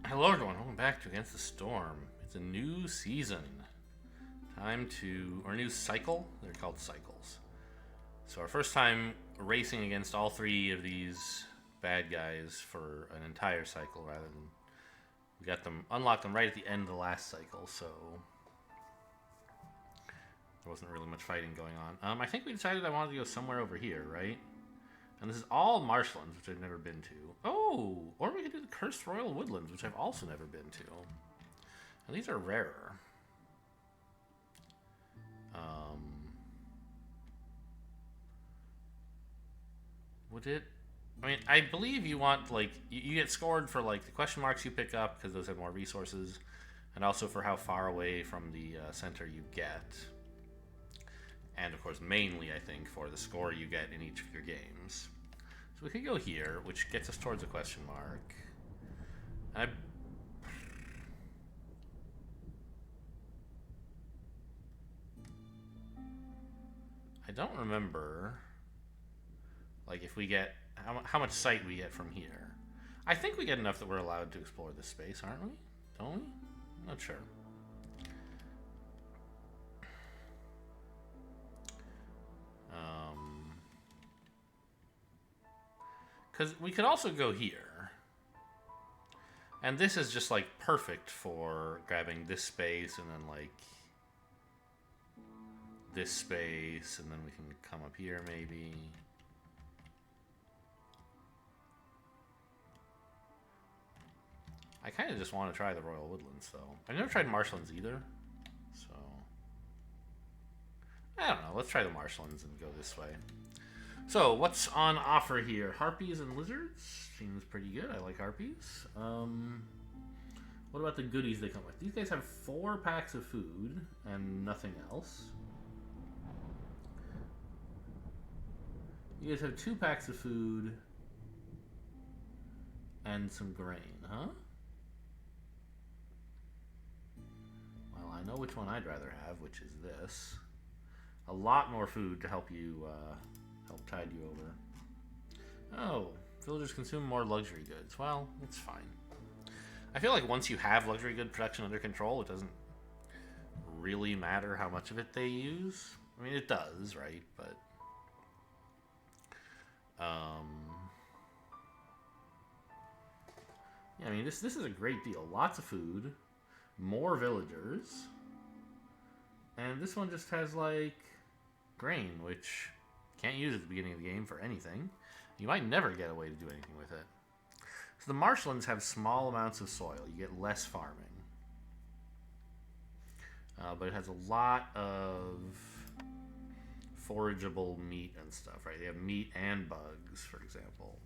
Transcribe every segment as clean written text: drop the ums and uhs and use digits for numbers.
Hello everyone, welcome back to Against the Storm. It's a new season. Or a new cycle. They're called cycles. So our first time racing against all three of these bad guys for an entire cycle rather than unlocked them right at the end of the last cycle, so there wasn't really much fighting going on. I think we decided I wanted to go somewhere over here, right? And this is all marshlands, which I've never been to. Oh, or we could do the Cursed Royal Woodlands, which I've also never been to. And these are rarer. Would it? I mean, I believe you want, like, you get scored for, like, the question marks you pick up, because those have more resources, and also for how far away from the center you get. And, of course, mainly, I think, for the score you get in each of your games. So we could go here, which gets us towards a question mark. And I don't remember, like, if we get how much sight we get from here. I think we get enough that we're allowed to explore this space, aren't we? Don't we? I'm not sure. Because we could also go here. And this is just, like, perfect for grabbing this space and then, like, this space, and then we can come up here, maybe. I kind of just want to try the Royal Woodlands, though. I've never tried marshlands either, so I don't know. Let's try the marshlands and go this way. So, what's on offer here? Harpies and lizards? Seems pretty good. I like harpies. What about the goodies they come with? These guys have 4 packs of food and nothing else. You guys have 2 packs of food and some grain, huh? Well, I know which one I'd rather have, which is this. A lot more food to help you, help tide you over. Oh, villagers consume more luxury goods. Well, it's fine. I feel like once you have luxury good production under control, it doesn't really matter how much of it they use. I mean, it does, right? But yeah, I mean, this is a great deal. Lots of food, more villagers, and this one just has, like, grain, which can't use at the beginning of the game for anything. You might never get a way to do anything with it. So the marshlands have small amounts of soil. You get less farming. But it has a lot of forageable meat and stuff, right? They have meat and bugs, for example.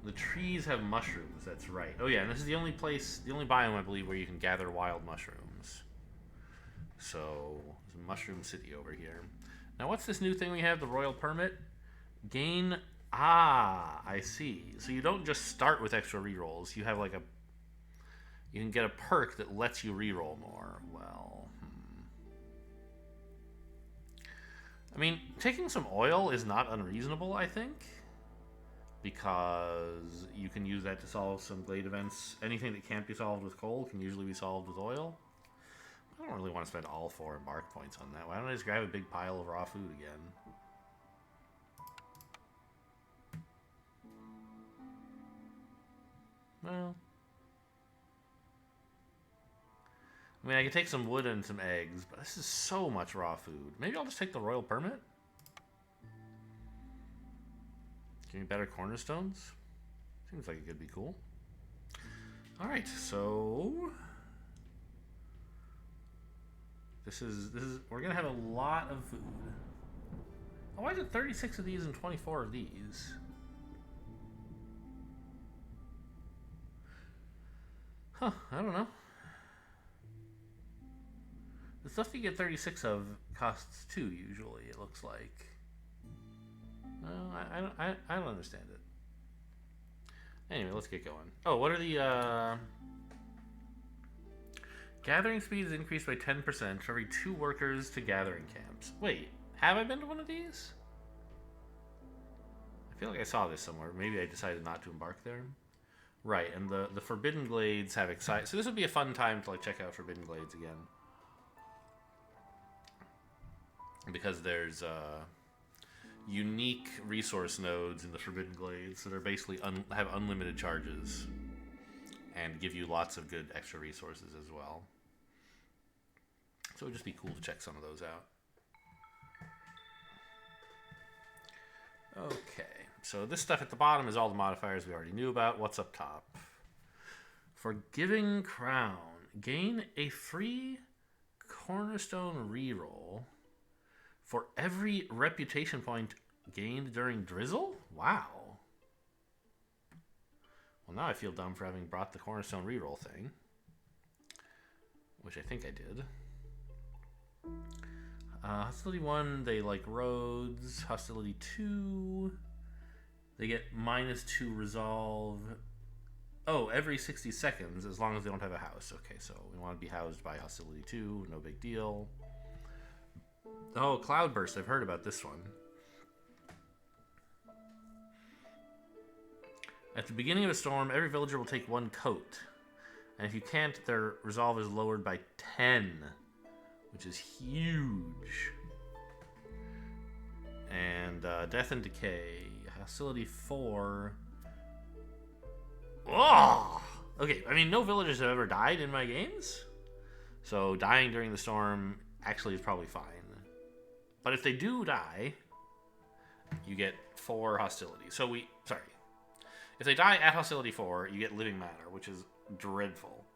The trees have mushrooms, that's right. Oh yeah, and this is the only biome, I believe, where you can gather wild mushrooms. So, there's a mushroom city over here. Now, what's this new thing we have, the royal permit? Gain, I see. So you don't just start with extra rerolls, you have like you can get a perk that lets you reroll more. Well, I mean, taking some oil is not unreasonable, I think, because you can use that to solve some glade events. Anything that can't be solved with coal can usually be solved with oil. I don't really want to spend all 4 mark points on that. Why don't I just grab a big pile of raw food again? Well, I mean, I could take some wood and some eggs, but this is so much raw food. Maybe I'll just take the royal permit? Give me better cornerstones? Seems like it could be cool. Alright, so This is we're gonna have a lot of food. Oh, why is it 36 of these and 24 of these? Huh, I don't know. The stuff you get 36 of costs 2 usually, it looks like. I don't understand it. Anyway, let's get going. Oh, what are the gathering speed is increased by 10% for every 2 workers to gathering camps. Wait, have I been to one of these? I feel like I saw this somewhere. Maybe I decided not to embark there. Right, and the Forbidden Glades have exciting... So this would be a fun time to like check out Forbidden Glades again. Because there's unique resource nodes in the Forbidden Glades that are basically have unlimited charges. And give you lots of good extra resources as well. So it would just be cool to check some of those out. Okay, so this stuff at the bottom is all the modifiers we already knew about. What's up top? Forgiving Crown. Gain a free Cornerstone reroll for every reputation point gained during Drizzle? Wow. Well, now I feel dumb for having brought the Cornerstone reroll thing. Which I think I did. Hostility 1, they like roads. Hostility 2, they get -2 resolve. Oh, every 60 seconds, as long as they don't have a house. Okay, so we want to be housed by Hostility 2, no big deal. Oh, Cloudburst, I've heard about this one. At the beginning of a storm, every villager will take 1 coat. And if you can't, their resolve is lowered by 10. Which is huge. And Death and Decay. Hostility 4. Oh! Okay, I mean, no villagers have ever died in my games. So dying during the storm actually is probably fine. But if they do die, you get 4 hostility. Sorry. If they die at Hostility 4, you get Living Matter, which is dreadful.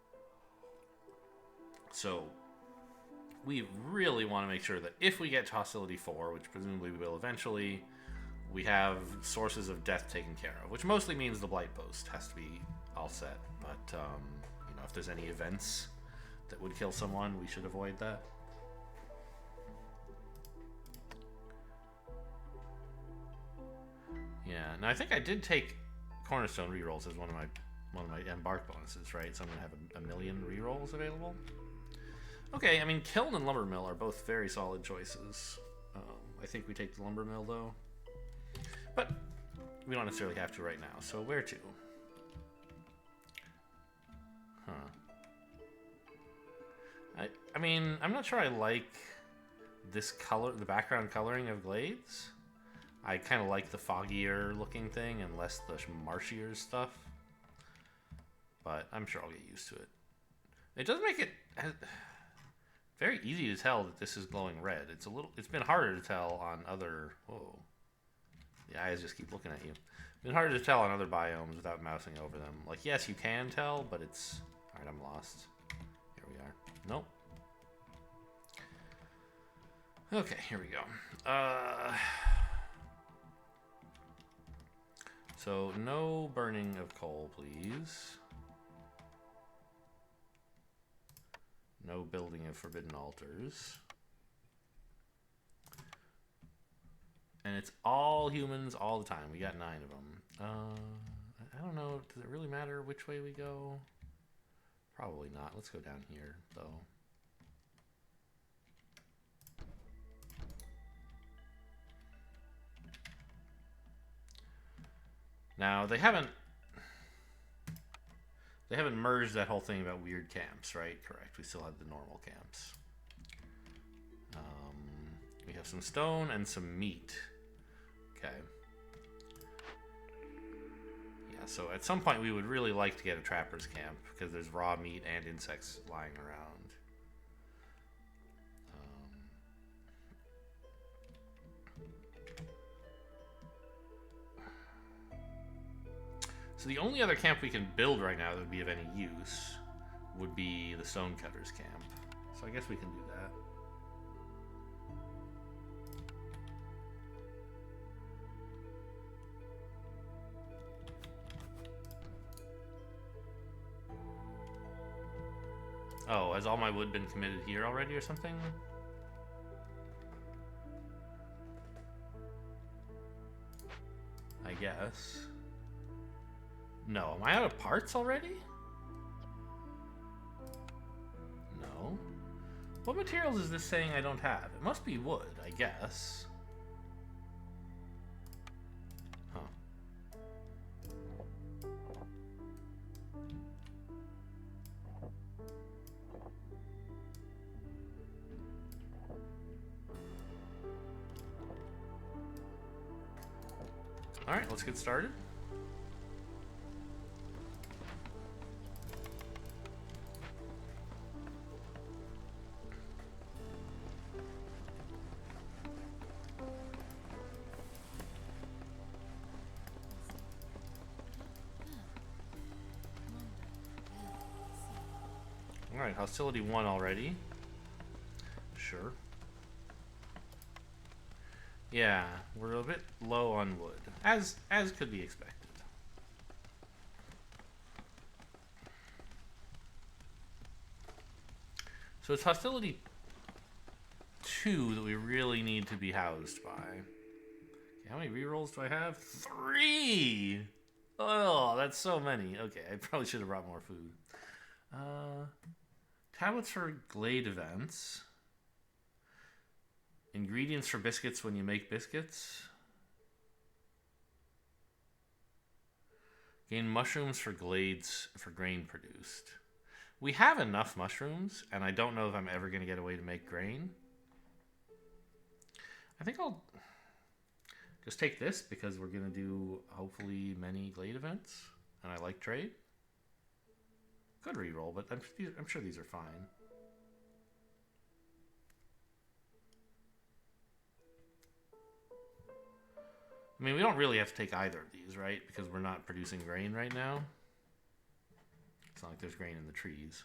So we really want to make sure that if we get to Hostility 4, which presumably we will eventually, we have sources of death taken care of, which mostly means the Blight Post has to be all set. But, you know, if there's any events that would kill someone, we should avoid that. Yeah, now I think I did take Cornerstone rerolls as one of my embark bonuses, right? So I'm gonna have a million rerolls available. Okay, I mean, Kiln and Lumbermill are both very solid choices. I think we take the Lumbermill though, but we don't necessarily have to right now. So where to? I mean, I'm not sure I like this color, the background coloring of Glades. I kind of like the foggier looking thing and less the marshier stuff. But I'm sure I'll get used to it. It does make it very easy to tell that this is glowing red. It's been harder to tell on other... Whoa. The eyes just keep looking at you. It's been harder to tell on other biomes without mousing over them. Like, yes, you can tell, but it's... Alright, I'm lost. Here we are. Nope. Okay, here we go. So, no burning of coal, please. No building of forbidden altars. And it's all humans all the time. We got 9 of them. I don't know. Does it really matter which way we go? Probably not. Let's go down here, though. Now, they haven't merged that whole thing about weird camps, right? Correct. We still have the normal camps. We have some stone and some meat. Okay. Yeah, so at some point we would really like to get a trapper's camp because there's raw meat and insects lying around. So the only other camp we can build right now that would be of any use would be the Stonecutter's camp. So I guess we can do that. Oh, has all my wood been committed here already or something? I guess. No. Am I out of parts already? No. What materials is this saying I don't have? It must be wood, I guess. Huh. Alright, let's get started. Alright, hostility 1 already. Sure. Yeah, we're a bit low on wood, as could be expected. So it's hostility 2 that we really need to be housed by. Okay, how many rerolls do I have? 3! Oh, that's so many. Okay, I probably should have brought more food. Tablets for Glade events. Ingredients for biscuits when you make biscuits. Gain mushrooms for glades for grain produced. We have enough mushrooms, and I don't know if I'm ever going to get a way to make grain. I think I'll just take this because we're going to do, hopefully, many glade events, and I like trade. Good reroll, but I'm sure these are fine. I mean, we don't really have to take either of these, right? Because we're not producing grain right now. It's not like there's grain in the trees.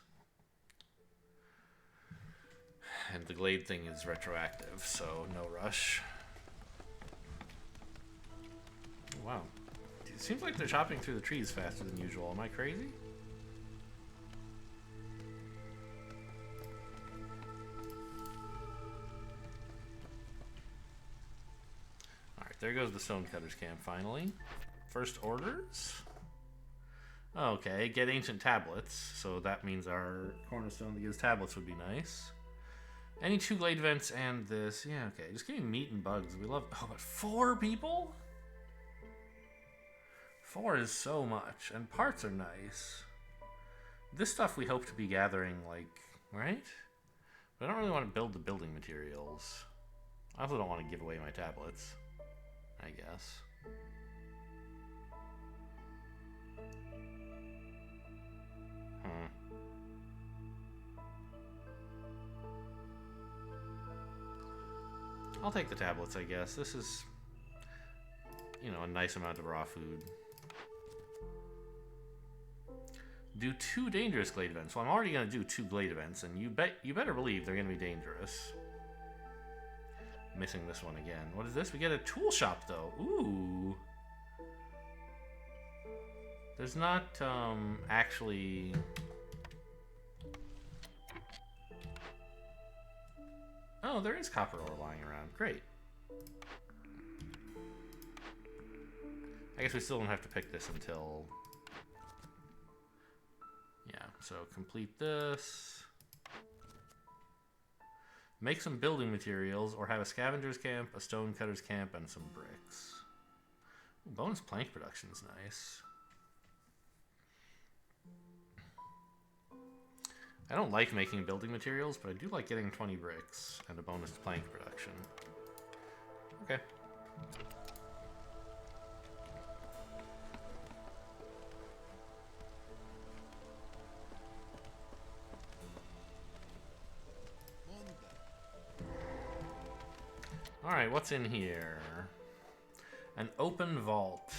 And the glade thing is retroactive, so no rush. Wow. It seems like they're chopping through the trees faster than usual. Am I crazy? There goes the Stonecutter's camp, finally. First orders. Okay, get ancient tablets. So that means our cornerstone that gives tablets would be nice. Any 2 glade vents and this. Yeah, okay. Just give me meat and bugs. We love... Oh, but 4 people? 4 is so much. And parts are nice. This stuff we hope to be gathering, like... Right? But I don't really want to build the building materials. I also don't want to give away my tablets, I guess. I'll take the tablets, I guess. This is, you know, a nice amount of raw food. Do 2 dangerous glade events. Well, I'm already going to do 2 glade events, and you better believe they're going to be dangerous. Missing this one again. What is this? We get a tool shop, though. Ooh. There's not, actually... Oh, there is copper ore lying around. Great. I guess we still don't have to pick this until... Yeah, so complete this. Make some building materials, or have a scavenger's camp, a stonecutter's camp, and some bricks. Bonus plank production is nice. I don't like making building materials, but I do like getting 20 bricks and a bonus to plank production. Okay. Alright, what's in here? An open vault.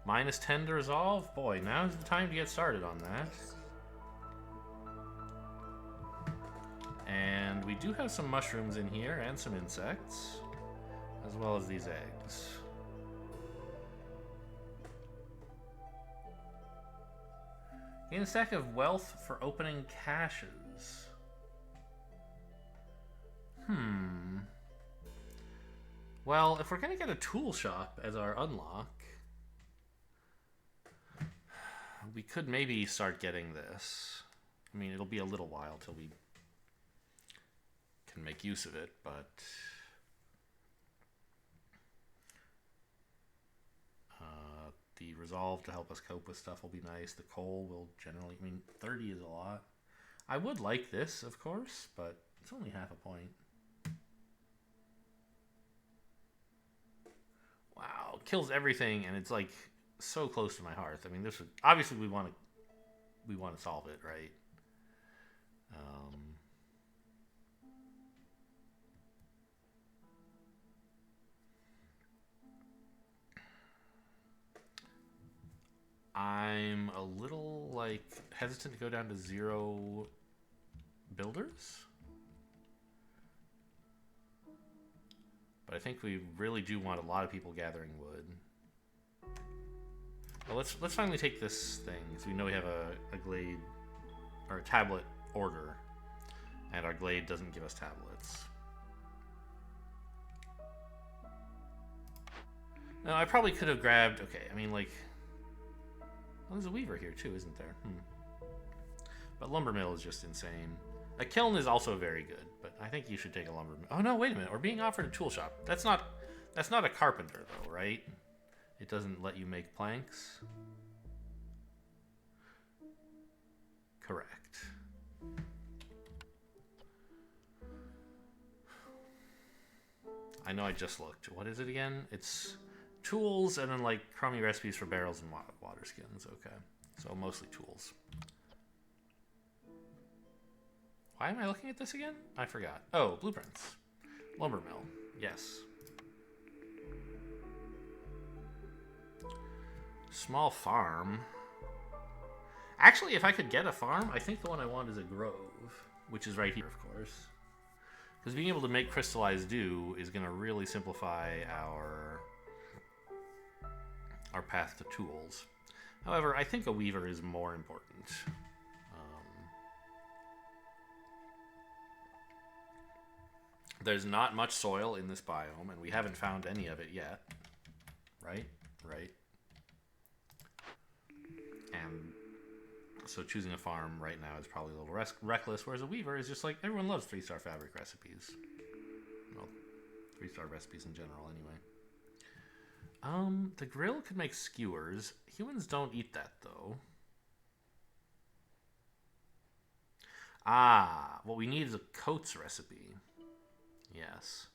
-10 to resolve? Boy, now's the time to get started on that. And we do have some mushrooms in here and some insects, as well as these eggs. Gain a stack of wealth for opening caches. Well, if we're going to get a tool shop as our unlock, we could maybe start getting this. I mean, it'll be a little while till we can make use of it, but the resolve to help us cope with stuff will be nice. The coal will generally, I mean, 30 is a lot. I would like this, of course, but it's only half a point. Wow, kills everything, and it's like so close to my hearth. I mean, this would obviously we want to solve it, right? I'm a little like hesitant to go down to 0 builders, but I think we really do want a lot of people gathering wood. Well, let's finally take this thing, because we know we have a glade or a tablet order, and our glade doesn't give us tablets. No, I probably could have grabbed. Okay, I mean, like, well, there's a weaver here too, isn't there? But lumber mill is just insane. A kiln is also very good, but I think you should take a lumber mill. Oh no, wait a minute. We're being offered a tool shop. That's not a carpenter though, right? It doesn't let you make planks. Correct. I know I just looked. What is it again? It's tools and then like crummy recipes for barrels and water skins. Okay. So mostly tools. Why am I looking at this again? I forgot. Oh, blueprints. Lumber mill. Yes. Small farm. Actually, if I could get a farm, I think the one I want is a grove, which is right here, of course. Because being able to make crystallized dew is going to really simplify our path to tools. However, I think a weaver is more important. There's not much soil in this biome, and we haven't found any of it yet. Right? Right. And so choosing a farm right now is probably a little reckless, whereas a weaver is just like, everyone loves 3-star fabric recipes. Well, 3-star recipes in general, anyway. The grill could make skewers. Humans don't eat that, though. Ah, what we need is a coats recipe. Yes.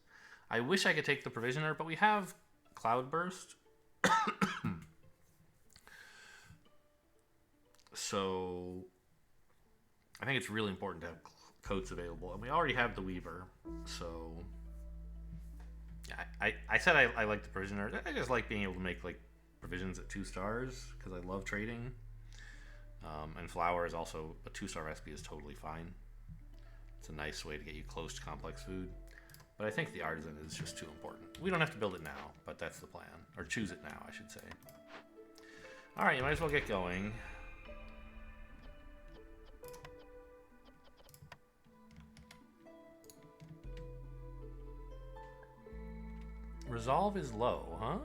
I wish I could take the provisioner, but we have Cloudburst. So I think it's really important to have coats available, and we already have the weaver. So yeah, I said I like the provisioner. I just like being able to make like provisions at 2 stars because I love trading. And flour is also a 2-star recipe is totally fine. It's a nice way to get you close to complex food. But I think the artisan is just too important. We don't have to build it now, but that's the plan. Or choose it now, I should say. Alright, you might as well get going. Resolve is low, huh?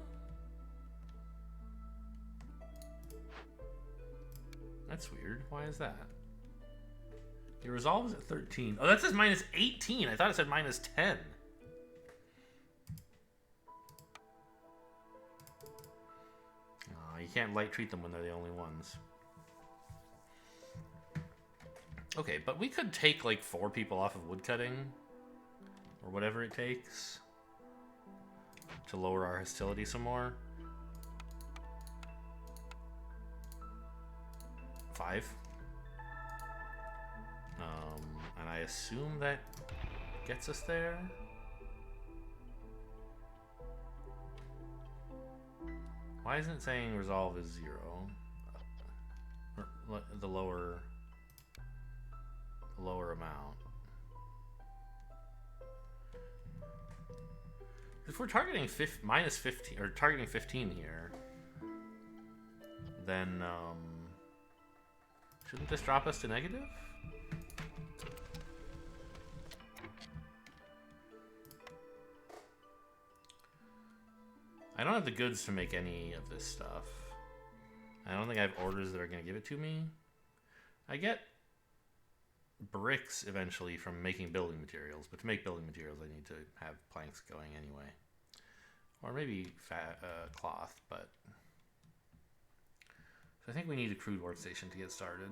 That's weird. Why is that? Your resolve is at 13. Oh, that says minus 18. I thought it said minus 10. Oh, you can't light treat them when they're the only ones. Okay, but we could take like 4 people off of woodcutting. Or whatever it takes. To lower our hostility some more. 5. And I assume that gets us there. Why isn't it saying resolve is 0? Or the lower amount. If we're targeting minus 15 or targeting 15 here, then shouldn't this drop us to negative? I don't have the goods to make any of this stuff. I don't think I have orders that are going to give it to me. I get bricks eventually from making building materials, but to make building materials I need to have planks going anyway. Or maybe cloth, but... So I think we need a crude workstation to get started.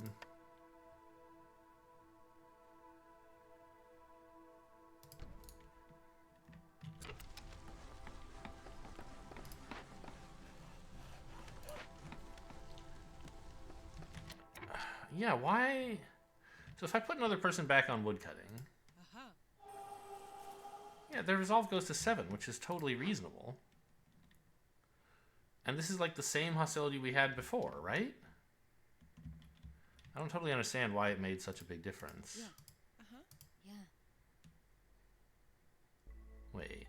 Yeah, why? So if I put another person back on woodcutting, yeah, their resolve goes to 7, which is totally reasonable. And this is like the same hostility we had before, right? I don't totally understand why it made such a big difference. Yeah. Yeah. Wait.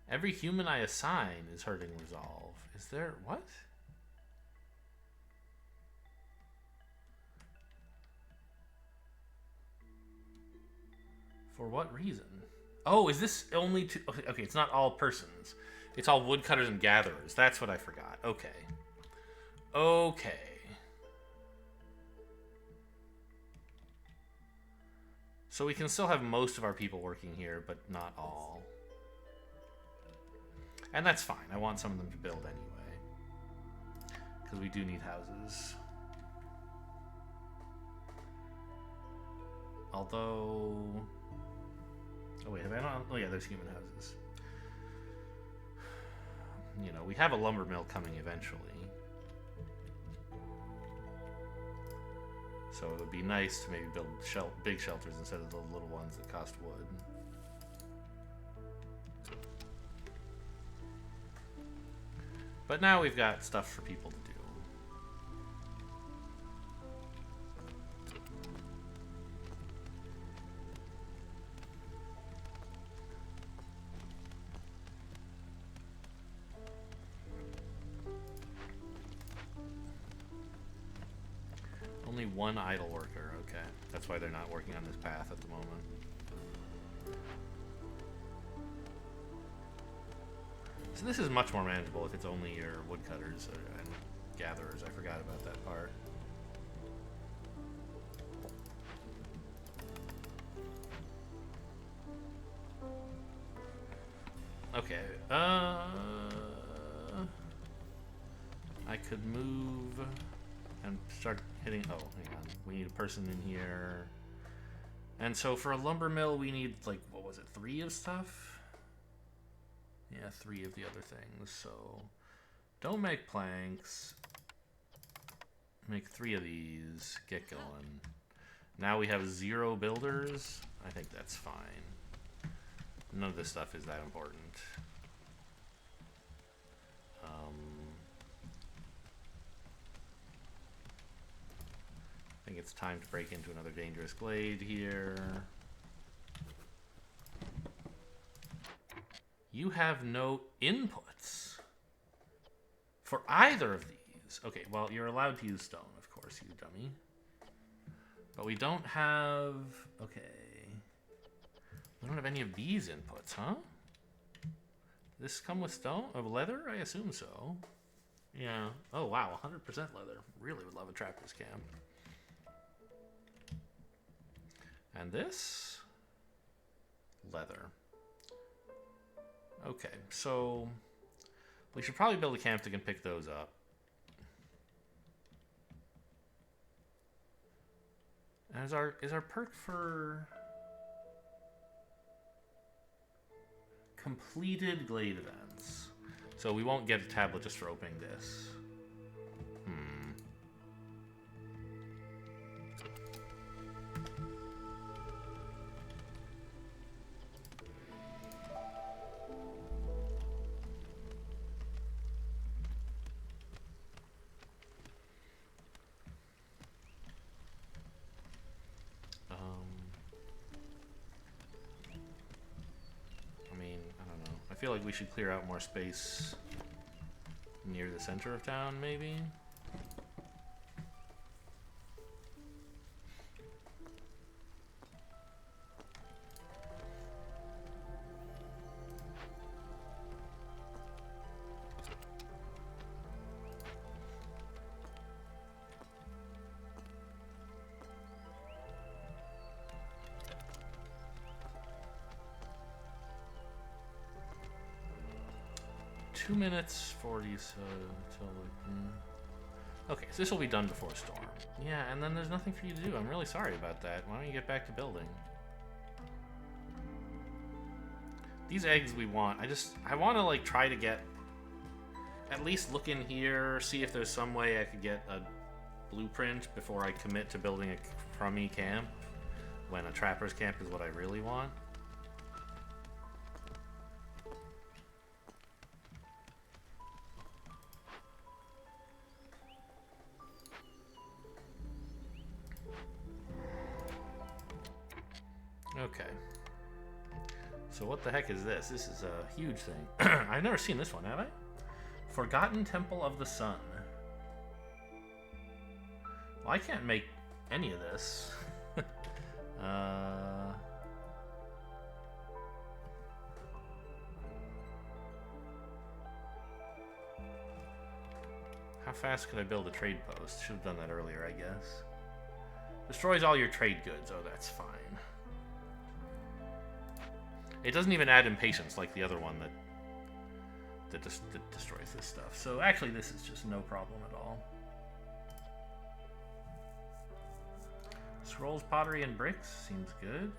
Every human I assign is hurting resolve. Is there... what? For what reason? Oh, is this only to... okay, it's not all persons. It's all woodcutters and gatherers. That's what I forgot. Okay. Okay. So we can still have most of our people working here, but not all. And that's fine. I want some of them to build anyway. Because we do need houses. Although... oh wait, have I not... oh yeah, there's human houses. You know, we have a lumber mill coming eventually. So it would be nice to maybe build big shelters instead of the little ones that cost wood. But now we've got stuff for people to do. Only one idle worker, okay. That's why they're not working on this path at the moment. So this is much more manageable if it's only your woodcutters and gatherers. I forgot about that part. Okay, I could move and start hitting... oh, hang on. We need a person in here. And so for a lumber mill, we need, like, what was it, 3 of stuff? Yeah, 3 of the other things, so... don't make planks. Make 3 of these. Get going. Now we have 0 builders. I think that's fine. None of this stuff is that important. I think it's time to break into another dangerous glade here. You have no inputs for either of these. Okay, well, you're allowed to use stone, of course, you dummy. But we don't have... okay. We don't have any of these inputs, huh? Does this come with stone? Of leather? I assume so. Yeah. Oh, wow, 100% leather. Really would love a trapper's camp. And this? Leather. Okay, so we should probably build a camp that can pick those up. And is our perk for completed glade events? So we won't get a tablet just for opening this. I feel like we should clear out more space near the center of town, maybe. 2 minutes 40, so till okay, so this will be done before storm. Yeah, and then there's nothing for you to do. I'm really sorry about that. Why don't you get back to building? These eggs we want. I want to like try to get at least look in here, see if there's some way I could get a blueprint before I commit to building a crummy camp, when a trapper's camp is what I really want. Okay. So what the heck is this? This is a huge thing. I've never seen this one, have I? Forgotten Temple of the Sun. Well, I can't make any of this. How fast could I build a trade post? Should have done that earlier, I guess. Destroys all your trade goods. Oh, that's fine. It doesn't even add impatience like the other one that destroys this stuff. So actually, this is just no problem at all. Scrolls, pottery, and bricks seems good.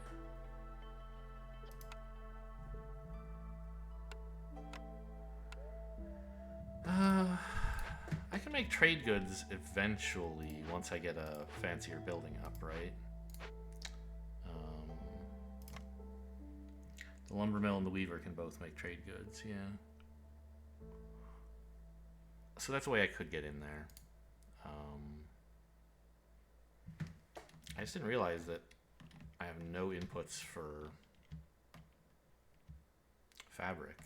I can make trade goods eventually once I get a fancier building up, right? The lumber mill and the weaver can both make trade goods, yeah. So that's a way I could get in there. I just didn't realize that I have no inputs for fabric.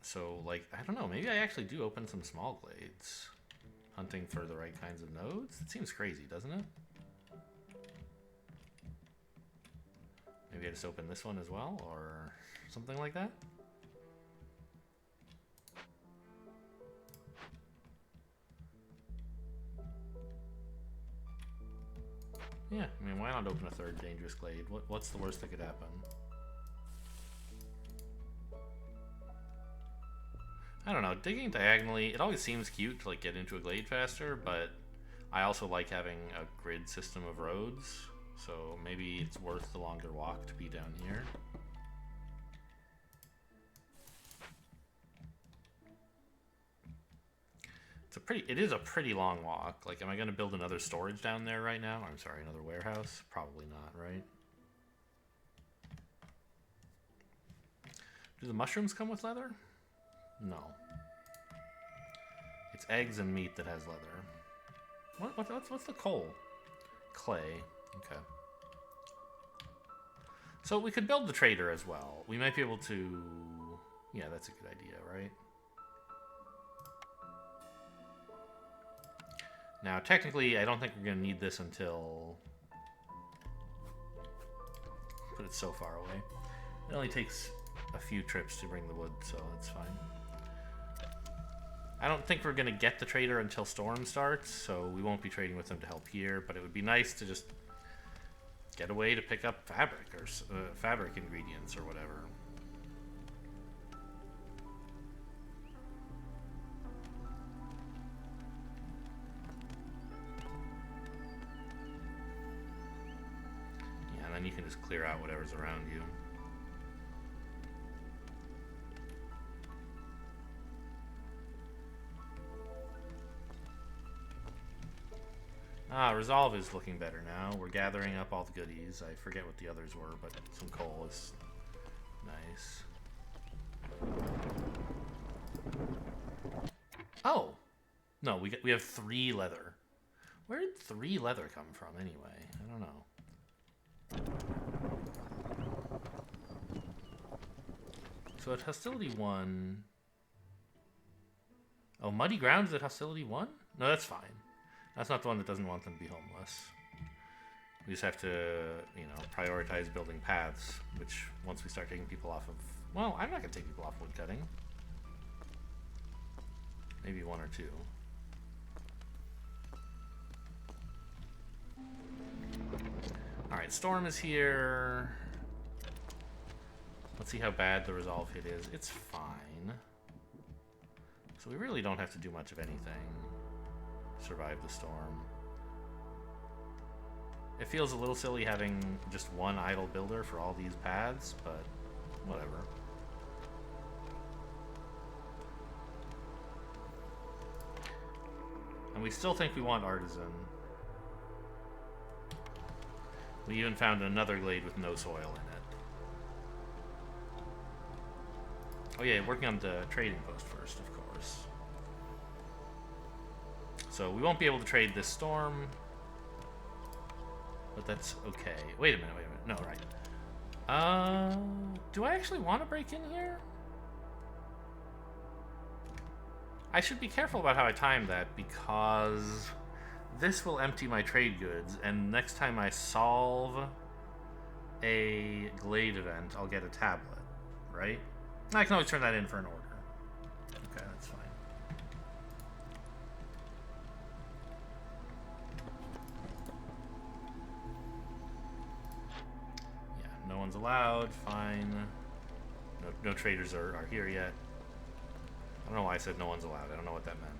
So, like, I don't know, maybe I actually do open some small glades. Hunting for the right kinds of nodes? It seems crazy, doesn't it? Maybe I just open this one as well, or something like that? Yeah, I mean, why not open a third dangerous glade? What's the worst that could happen? I don't know, digging diagonally, it always seems cute to like get into a glade faster, but I also like having a grid system of roads, so maybe it's worth the longer walk to be down here. It is a pretty long walk. Like, am I gonna build another storage down there right now? I'm sorry, another warehouse? Probably not, right? Do the mushrooms come with leather? No. It's eggs and meat that has leather. What's the coal? Clay. Okay. So we could build the trader as well. We might be able to... Yeah, that's a good idea, right? Now, technically, I don't think we're going to need this until... Put it so far away. It only takes a few trips to bring the wood, so that's fine. I don't think we're going to get the trader until Storm starts, so we won't be trading with them to help here, but it would be nice to just get a way to pick up fabric or fabric ingredients or whatever. Yeah, and then you can just clear out whatever's around you. Ah, Resolve is looking better now. We're gathering up all the goodies. I forget what the others were, but some coal is nice. Oh! No, we have 3 leather. Where did 3 leather come from anyway? I don't know. So at Hostility 1... Oh, Muddy Ground is at Hostility 1? No, that's fine. That's not the one that doesn't want them to be homeless. We just have to, you know, prioritize building paths, which once we start taking people off of... Well, I'm not going to take people off woodcutting. Maybe 1 or 2. Alright, Storm is here. Let's see how bad the Resolve hit is. It's fine. So we really don't have to do much of anything to survive the storm. It feels a little silly having just one idle builder for all these paths, but whatever. And we still think we want artisan. We even found another glade with no soil in it. Oh yeah, working on the trading post first, of course. So we won't be able to trade this storm, but that's okay. Wait a minute. No, right. Do I actually want to break in here? I should be careful about how I time that, because this will empty my trade goods, and next time I solve a glade event, I'll get a tablet, right? I can always turn that in for an order. Okay, that's fine. Yeah, no one's allowed, fine. No traders are here yet. I don't know why I said no one's allowed. I don't know what that meant.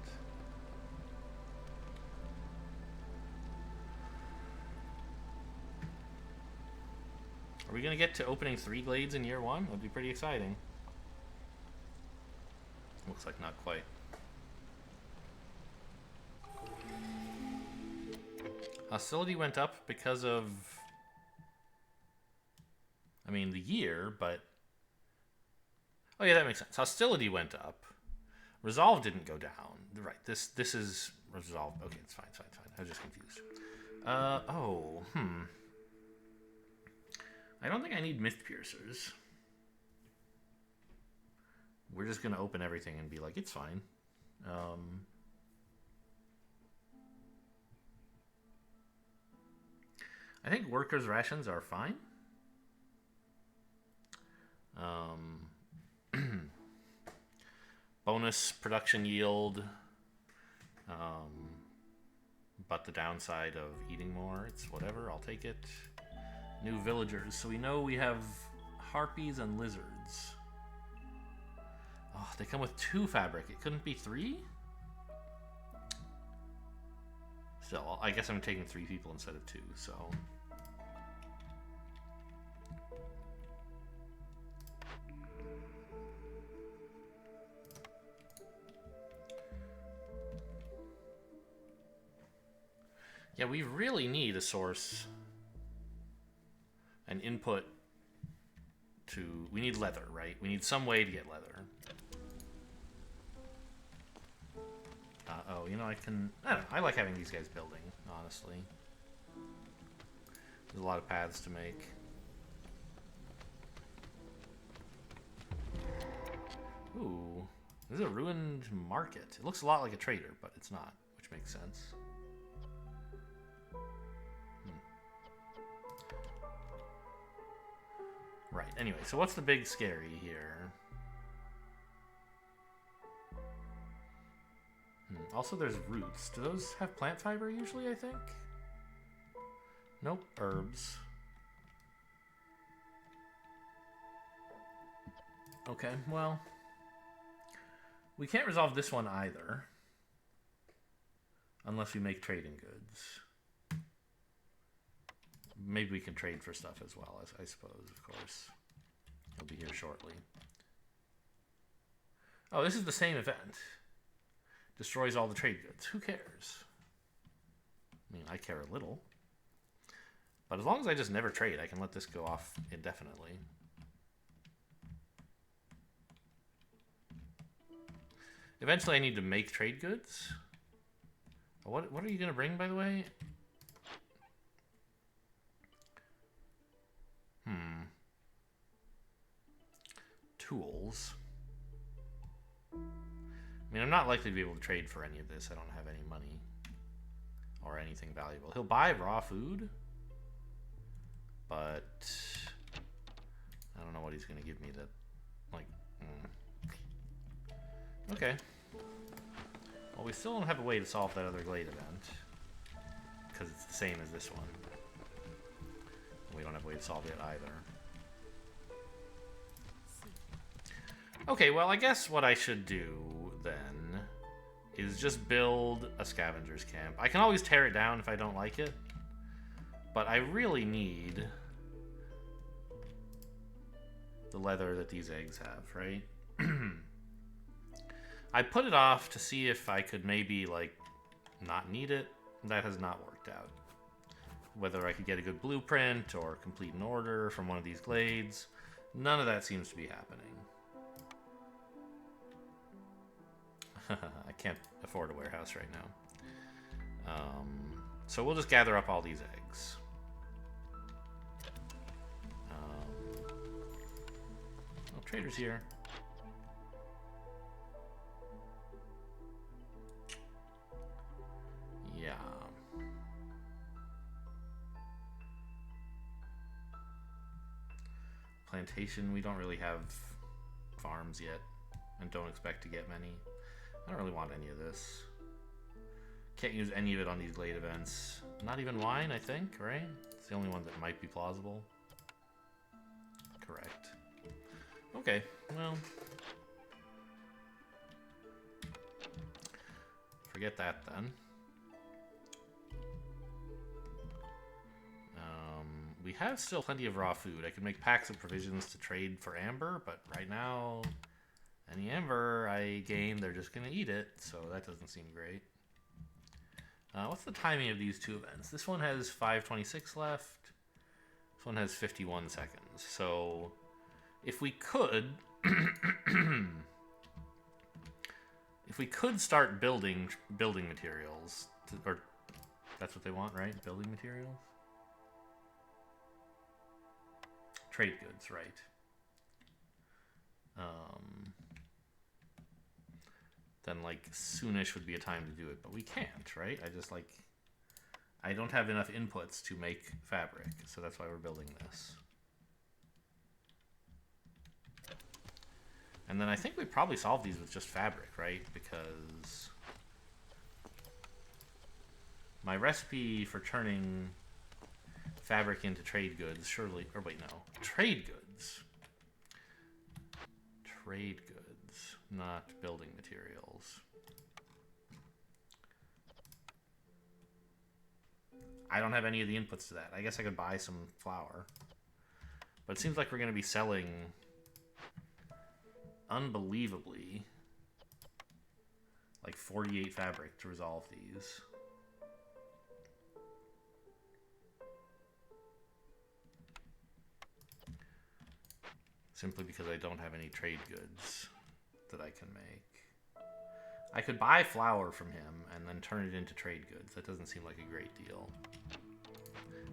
Are we going to get to opening 3 glades in year 1? That'd be pretty exciting. Looks like not quite. Hostility went up because of... I mean, the year, but... Oh yeah, that makes sense. Hostility went up. Resolve didn't go down. Right, this is resolve. Okay, it's fine. I was just confused. I don't think I need Myth Piercers. We're just going to open everything and be like, it's fine. I think workers' rations are fine. Bonus production yield, but the downside of eating more, it's whatever, I'll take it. New villagers, so we know we have harpies and lizards. Oh, they come with 2 fabric, it couldn't be 3? Still, I guess I'm taking 3 people instead of 2, so... Yeah, we really need a source, an input to... We need leather, right? We need some way to get leather. Oh, you know, I don't know, I like having these guys building, honestly. There's a lot of paths to make. Ooh, this is a ruined market. It looks a lot like a trader, but it's not, which makes sense. Right, anyway, so what's the big scary here? Also, there's roots. Do those have plant fiber usually, I think? Nope, herbs. Okay, well... We can't resolve this one either. Unless we make trading goods. Maybe we can trade for stuff as well, I suppose, of course. He'll be here shortly. Oh, this is the same event. Destroys all the trade goods. Who cares? I mean, I care a little. But as long as I just never trade, I can let this go off indefinitely. Eventually I need to make trade goods. What are you going to bring, by the way? Tools. I mean, I'm not likely to be able to trade for any of this. I don't have any money or anything valuable. He'll buy raw food, but I don't know what he's going to give me that, like, Okay. Well, we still don't have a way to solve that other glade event, because it's the same as this one. We don't have a way to solve it either. Okay, well, I guess what I should do then is just build a scavenger's camp. I can always tear it down if I don't like it, but I really need the leather that these eggs have, right? I put it off to see if I could maybe, like, not need it. That has not worked out. Whether I could get a good blueprint or complete an order from one of these glades, none of that seems to be happening. I can't afford a warehouse right now. So we'll just gather up all these eggs. Oh, trader's here. Yeah. Plantation, we don't really have farms yet, and don't expect to get many. I don't really want any of this. Can't use any of it on these glade events. Not even wine, I think, right? It's the only one that might be plausible. Correct. Okay, well. Forget that then. We have still plenty of raw food. I could make packs of provisions to trade for amber, but right now, any amber I gain, they're just going to eat it, so that doesn't seem great. What's the timing of these two events? This one has 5:26 left. This one has 51 seconds. So, if we could... if we could start building materials, or that's what they want, right? Building materials? Trade goods, right. Then, like, soonish would be a time to do it, but we can't, right? I don't have enough inputs to make fabric, so that's why we're building this. And then I think we probably solve these with just fabric, right? Because my recipe for turning fabric into trade goods, surely, or wait, no. Trade goods. Trade goods, not building materials. I don't have any of the inputs to that. I guess I could buy some flour. But it seems like we're going to be selling unbelievably like 48 fabric to resolve these. Simply because I don't have any trade goods that I can make. I could buy flour from him and then turn it into trade goods. That doesn't seem like a great deal.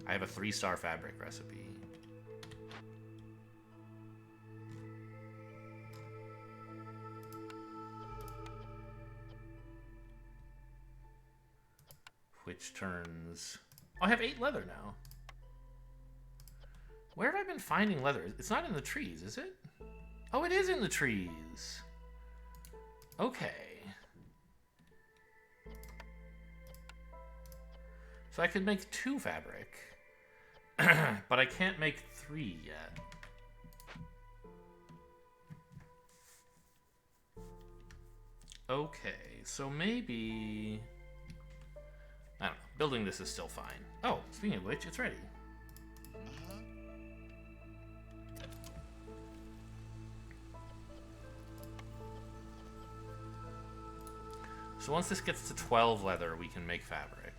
I have a 3-star fabric recipe. Which turns... Oh, I have 8 leather now. Where have I been finding leather? It's not in the trees, is it? Oh, it is in the trees. Okay. So I could make 2 fabric. But I can't make 3 yet. Okay, so maybe... I don't know. Building this is still fine. Oh, speaking of which, it's ready. So once this gets to 12 leather, we can make fabric.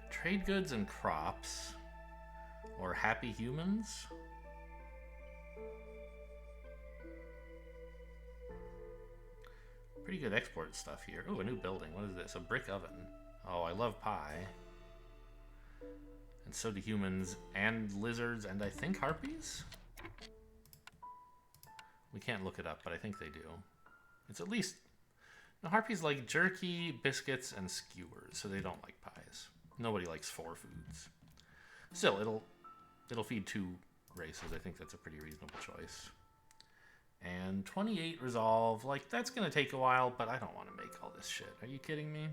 Trade goods and crops. Or happy humans. Pretty good export stuff here. Ooh, a new building. What is this? A brick oven. Oh, I love pie. And so do humans and lizards and I think harpies? We can't look it up, but I think they do. It's at least... The harpies like jerky, biscuits, and skewers, so they don't like pies. Nobody likes 4 foods. Still, it'll feed 2 races. I think that's a pretty reasonable choice. And 28 resolve. Like, that's going to take a while, but I don't want to make all this shit. Are you kidding me?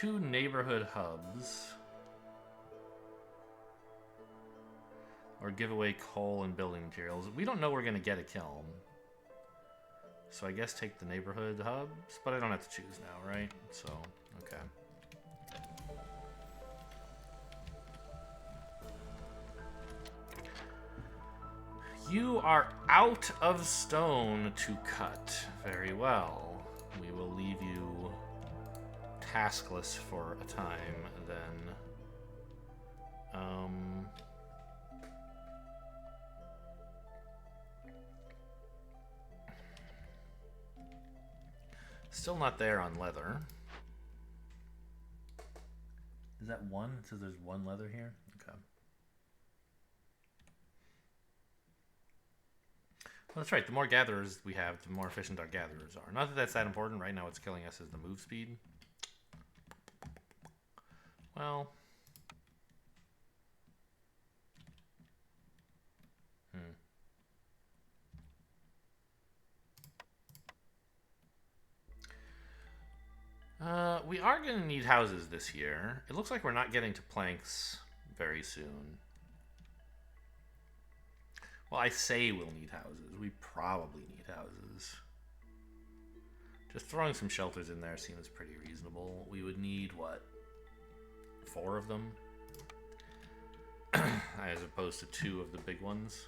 2 neighborhood hubs. Or give away coal and building materials. We don't know we're going to get a kiln. So I guess take the neighborhood hubs, but I don't have to choose now, right? So, okay. You are out of stone to cut. Very well. We will leave you taskless for a time, then. Still not there on leather. Is that one? It says there's 1 leather here? Okay. Well, that's right. The more gatherers we have, the more efficient our gatherers are. Not that that's that important. Right now what's killing us is the move speed. Well... we are going to need houses this year. It looks like we're not getting to planks very soon. Well, I say we'll need houses. We probably need houses. Just throwing some shelters in there seems pretty reasonable. We would need, what, 4 of them? As opposed to 2 of the big ones.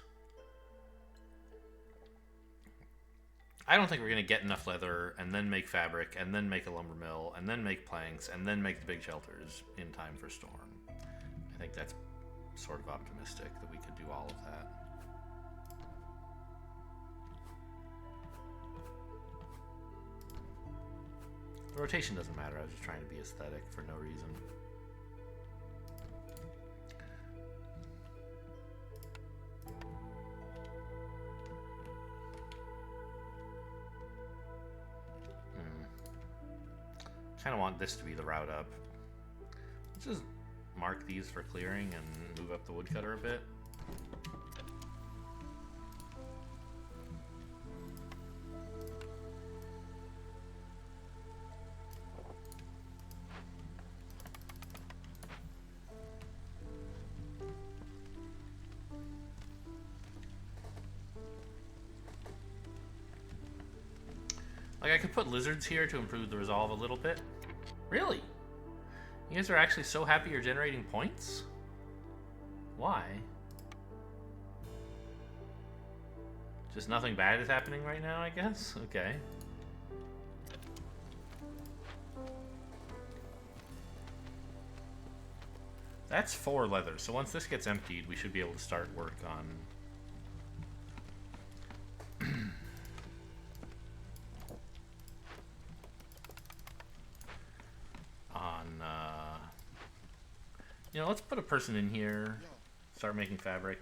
I don't think we're going to get enough leather, and then make fabric, and then make a lumber mill, and then make planks, and then make the big shelters in time for storm. I think that's sort of optimistic that we could do all of that. The rotation doesn't matter, I was just trying to be aesthetic for no reason. Kind of want this to be the route up. Let's just mark these for clearing and move up the woodcutter a bit. Like, I could put lizards here to improve the resolve a little bit. Really? You guys are actually so happy you're generating points? Why? Just nothing bad is happening right now, I guess? Okay. That's 4 leather, so once this gets emptied, we should be able to start work on... You know, let's put a person in here, start making fabric.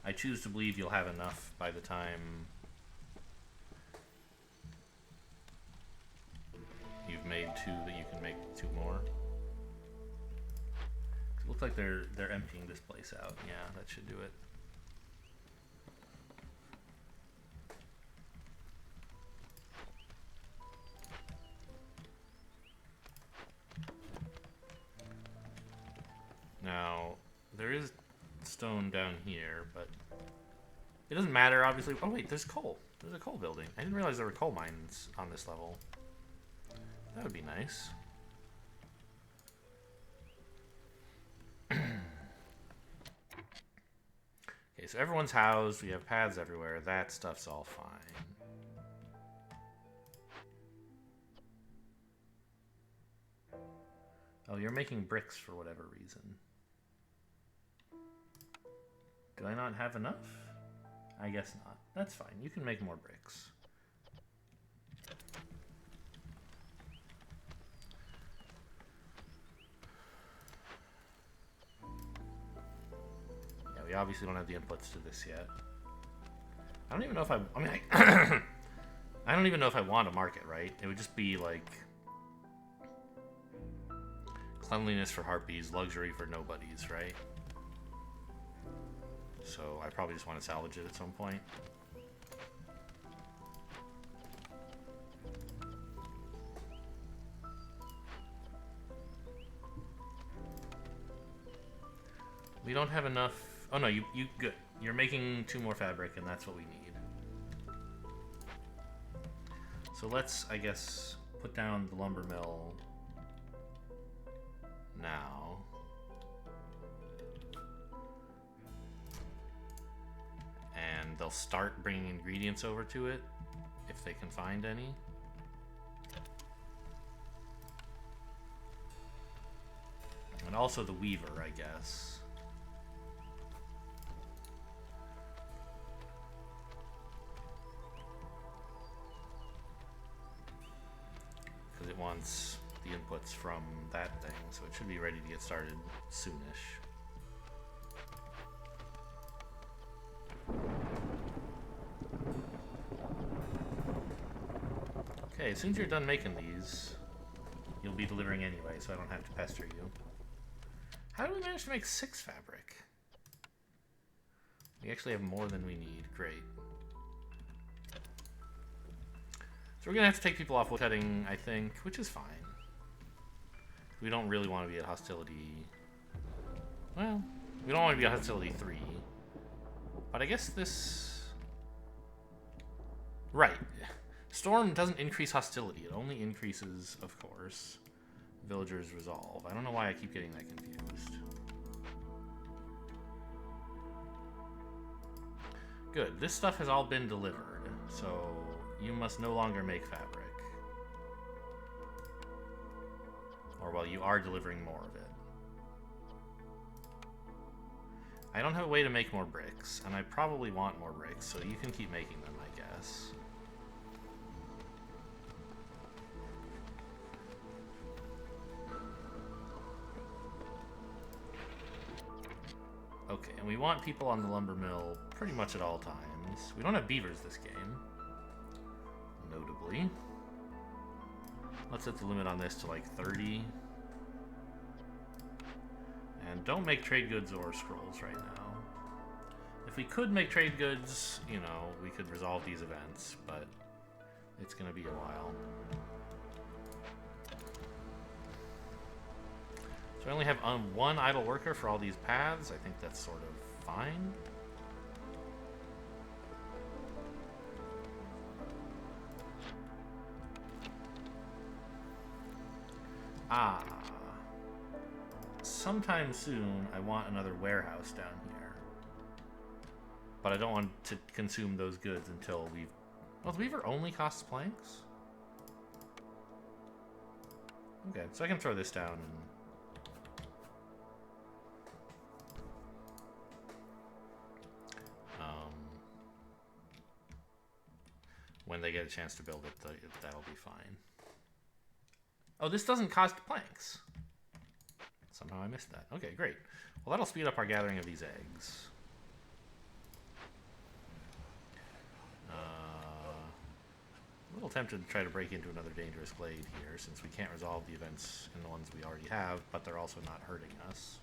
I choose to believe you'll have enough by the time you've made 2 that you can make 2 more. It looks like they're emptying this place out. Yeah, that should do it. Now, there is stone down here, but it doesn't matter, obviously. Oh, wait, there's coal. There's a coal building. I didn't realize there were coal mines on this level. That would be nice. Okay, so everyone's housed. We have paths everywhere. That stuff's all fine. Oh, you're making bricks for whatever reason. Do I not have enough? I guess not. That's fine. You can make more bricks. Yeah, we obviously don't have the inputs to this yet. I don't even know if I mean, I don't even know if I want to mark it, right? It would just be like cleanliness for harpies, luxury for nobodies, right? So I probably just want to salvage it at some point. We don't have enough. Oh no, you good. You're making 2 more fabric, and that's what we need. So let's, I guess, put down the lumber mill now. And they'll start bringing ingredients over to it if they can find any. And also the weaver, I guess. Because it wants the inputs from that thing, so it should be ready to get started soonish. Okay, as soon as you're done making these, you'll be delivering anyway, so I don't have to pester you. How do we manage to make 6 fabric? We actually have more than we need. Great. So we're gonna have to take people off woodcutting, I think, which is fine. We don't really want to be at hostility. Well, we don't want to be at hostility 3. But I guess this... Right. Storm doesn't increase hostility. It only increases, of course, villagers' resolve. I don't know why I keep getting that confused. Good. This stuff has all been delivered, so you must no longer make fabric. Or, well, you are delivering more of it. I don't have a way to make more bricks, and I probably want more bricks, so you can keep making them, I guess. Okay, and we want people on the lumber mill pretty much at all times. We don't have beavers this game, notably. Let's set the limit on this to like 30. And don't make trade goods or scrolls right now. If we could make trade goods, you know, we could resolve these events, but it's gonna be a while. So I only have 1 idle worker for all these paths. I think that's sort of fine. Ah. Sometime soon, I want another warehouse down here. But I don't want to consume those goods until we've... Well, the weaver only costs planks? Okay, so I can throw this down and... when they get a chance to build it, that'll be fine. Oh, this doesn't cost planks. Somehow I missed that. Okay, great. Well, that'll speed up our gathering of these eggs. A little tempted to try to break into another dangerous glade here, since we can't resolve the events in the ones we already have, but they're also not hurting us.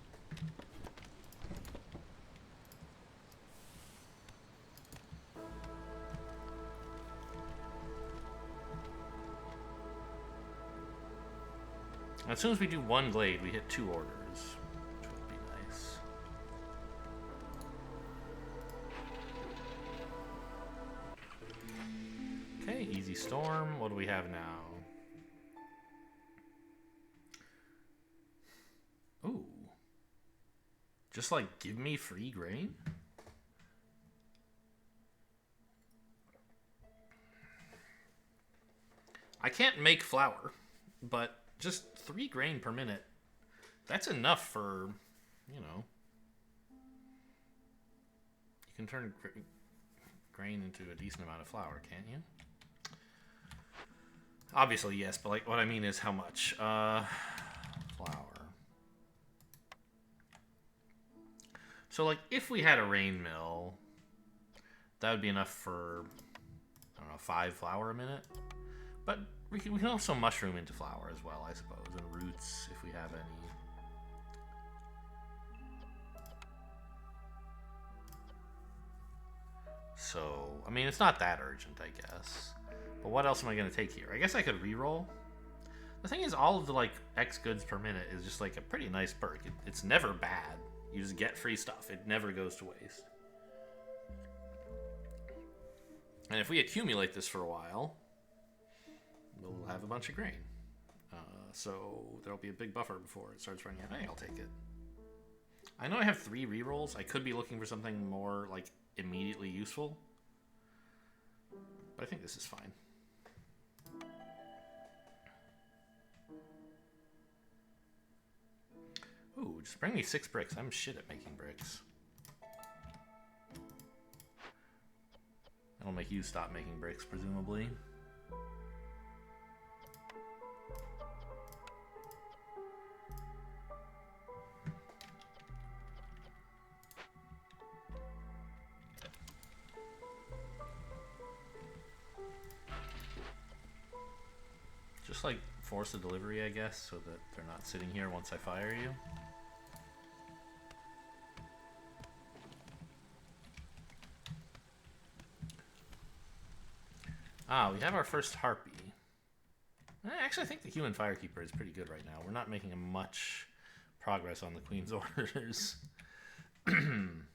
As soon as we do 1 glade, we hit 2 orders, which would be nice. Okay, easy storm. What do we have now? Ooh. Just like, give me free grain? I can't make flour, but... just 3 grain per minute. That's enough for, you know. You can turn grain into a decent amount of flour, can't you? Obviously, yes, but like what I mean is how much. Flour. So like if we had a rain mill, that would be enough for, I don't know, 5 flour a minute. But we can also mushroom into flour as well, I suppose, and roots if we have any. So, I mean, it's not that urgent, I guess. But what else am I going to take here? I guess I could reroll. The thing is, all of the, like, X goods per minute is just, like, a pretty nice perk. It's never bad. You just get free stuff. It never goes to waste. And if we accumulate this for a while, we'll have a bunch of grain. So there'll be a big buffer before it starts running out. Hey, I'll take it. I know I have 3 rerolls. I could be looking for something more, like, immediately useful. But I think this is fine. Ooh, just bring me 6 bricks. I'm shit at making bricks. That'll make you stop making bricks, presumably. Just like force a delivery, I guess, so that they're not sitting here once I fire you. Ah, we have our first harpy. Actually, I think the human firekeeper is pretty good right now. We're not making much progress on the queen's orders. And,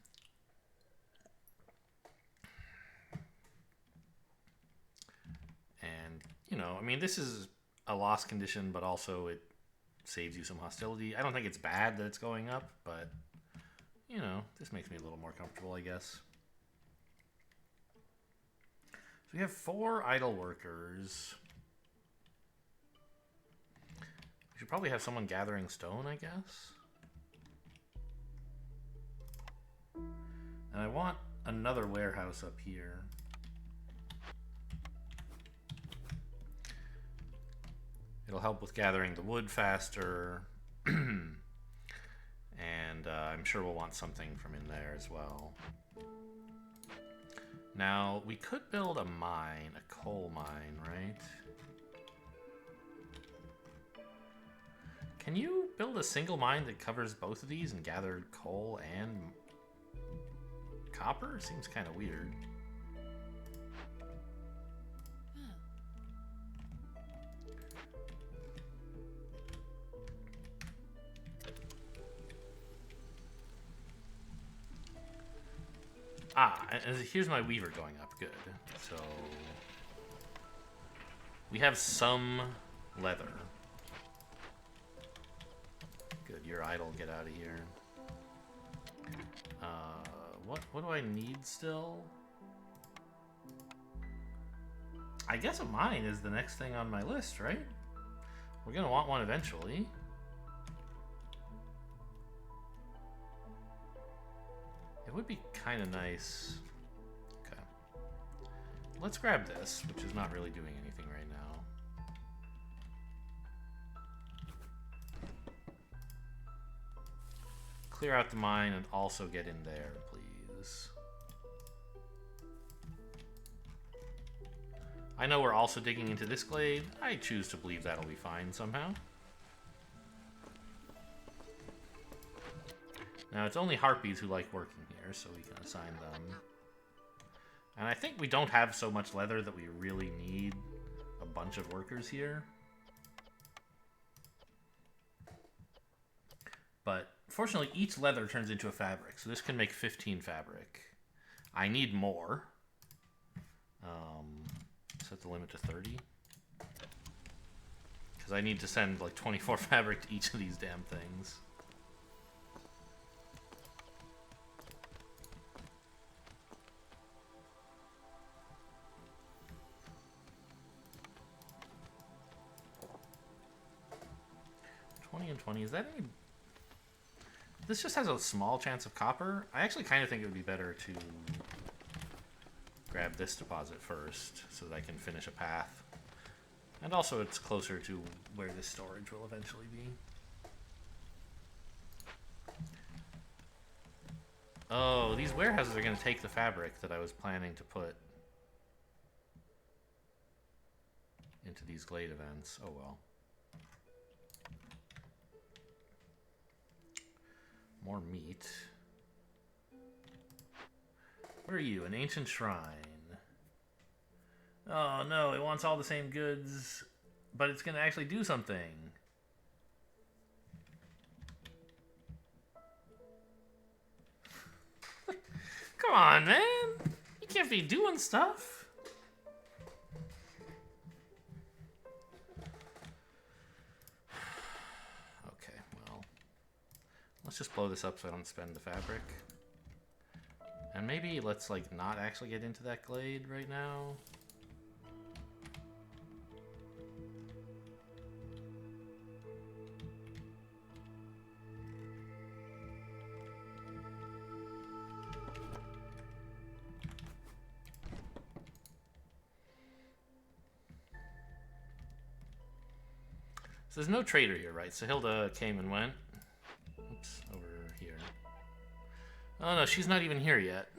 you know, I mean, this is a lost condition, but also it saves you some hostility. I don't think it's bad that it's going up, but, you know, this makes me a little more comfortable, I guess. So we have 4 idle workers. We should probably have someone gathering stone, I guess. And I want another warehouse up here. It'll help with gathering the wood faster. And I'm sure we'll want something from in there as well. Now, we could build a mine, a coal mine, right? Can you build a single mine that covers both of these and gather coal and copper? Seems kind of weird. And here's my weaver going up. Good. So we have some leather. Good. You're idle. Get out of here. What do I need still? I guess a mine is the next thing on my list, right? We're gonna want one eventually. It would be kind of nice. Okay. Let's grab this, which is not really doing anything right now. Clear out the mine and also get in there, please. I know we're also digging into this glade. I choose to believe that'll be fine somehow. Now, it's only harpies who like working here, so we can assign them. And I think we don't have so much leather that we really need a bunch of workers here. But fortunately, each leather turns into a fabric, so this can make 15 fabric. I need more. Set the limit to 30. Because I need to send like 24 fabric to each of these damn things. And 20, is that any... This just has a small chance of copper. I actually kind of think it would be better to grab this deposit first so that I can finish a path. And also it's closer to where this storage will eventually be. Oh, these warehouses are going to take the fabric that I was planning to put into these glade events. Oh well. More meat. What are you? An ancient shrine. Oh no, it wants all the same goods, but it's going to actually do something. Come on, man. You can't be doing stuff. Okay, well. Let's just blow this up so I don't spend the fabric. And maybe let's, like, not actually get into that glade right now. So there's no trader here, right? So Hilda came and went. Oops, over here. Oh no, she's not even here yet.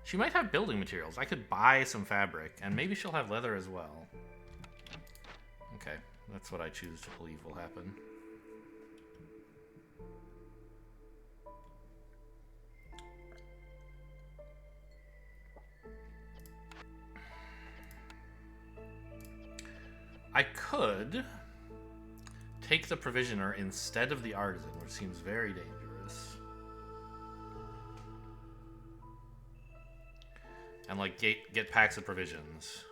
She might have building materials. I could buy some fabric, and maybe she'll have leather as well. Okay, that's what I choose to believe will happen. I could take the provisioner instead of the artisan, which seems very dangerous. And like get packs of provisions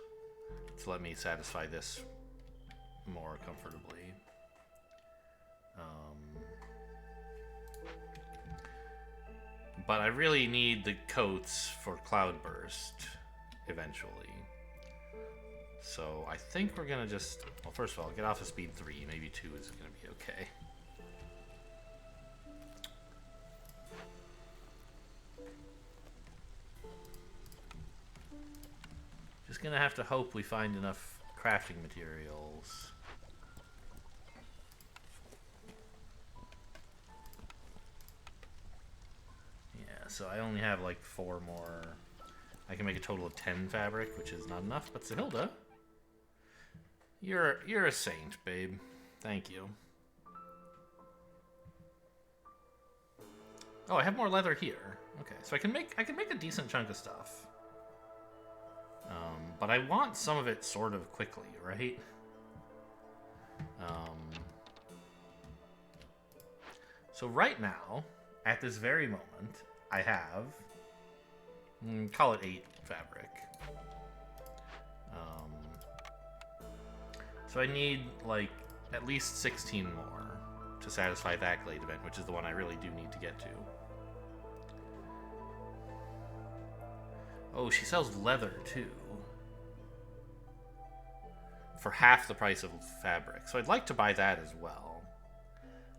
to let me satisfy this more comfortably. But I really need the coats for Cloudburst eventually. So I think we're gonna just, well, first of all, get off of speed 3. Maybe 2 is gonna be okay. Just gonna have to hope we find enough crafting materials. Yeah, so I only have like 4 more. I can make a total of 10 fabric, which is not enough, but Sahilda, you're a saint, babe. Thank you. Oh, I have more leather here. Okay, so I can make a decent chunk of stuff. But I want some of it sort of quickly, right? So right now, at this very moment, I have, call it 8 fabric. So I need, like, at least 16 more to satisfy that glade event, which is the one I really do need to get to. Oh, she sells leather, too. For half the price of fabric. So I'd like to buy that as well.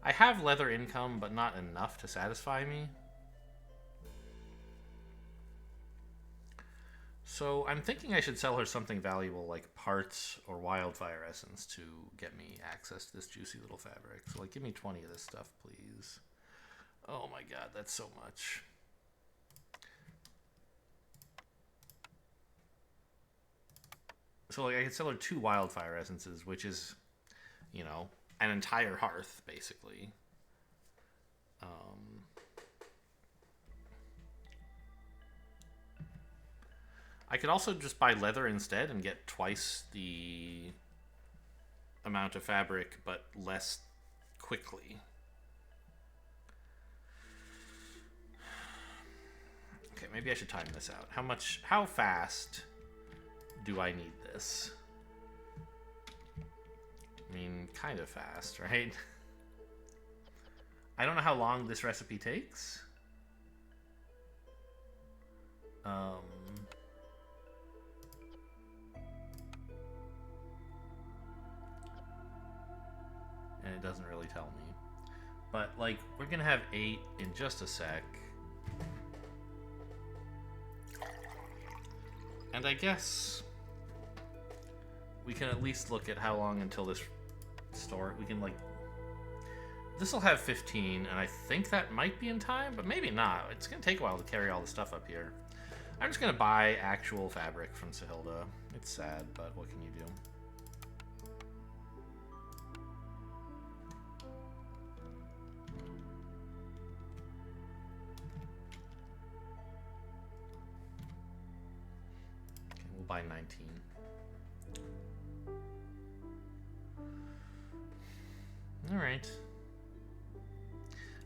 I have leather income, but not enough to satisfy me. So I'm thinking I should sell her something valuable like parts or wildfire essence to get me access to this juicy little fabric. So like, give me 20 of this stuff, please. Oh my god, that's so much. So like, I could sell her 2 wildfire essences, which is, you know, an entire hearth, basically. I could also just buy leather instead and get twice the amount of fabric, but less quickly. Okay, maybe I should time this out. How fast do I need this? I mean, kind of fast, right? I don't know how long this recipe takes. And it doesn't really tell me. But, like, we're gonna have 8 in just a sec. And I guess we can at least look at how long until this store. We can, like, this will have 15, and I think that might be in time, but maybe not. It's gonna take a while to carry all the stuff up here. I'm just gonna buy actual fabric from Sahilda. It's sad, but what can you do? Okay, we'll buy 19. All right.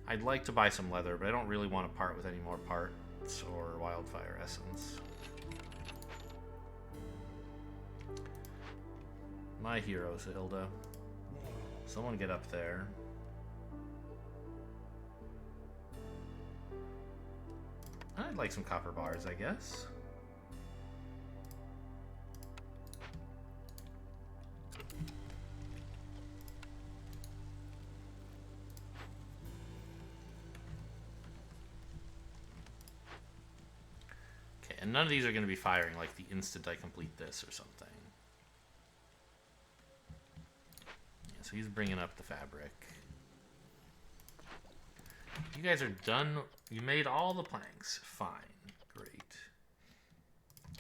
I'd like to buy some leather, but I don't really want to part with any more parts or wildfire essence. My hero, Hilda. Someone get up there. I'd like some copper bars, I guess. Okay, and none of these are going to be firing like the instant I complete this or something. Yeah, so he's bringing up the fabric. You guys are done. You made all the planks. Fine. Great.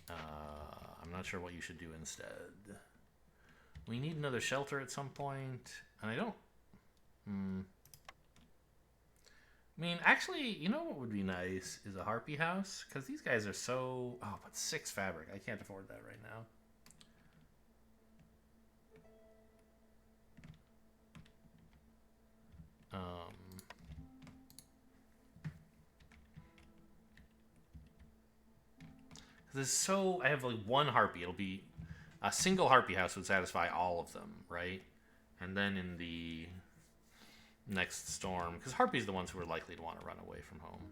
I'm not sure what you should do instead. We need another shelter at some point. And I don't... I mean, actually, you know what would be nice is a harpy house? Because these guys are so... Oh, but 6 fabric. I can't afford that right now. This is so... I have like one harpy. It'll be... A single harpy house would satisfy all of them, right? And then in the next storm... Because harpies are the ones who are likely to want to run away from home.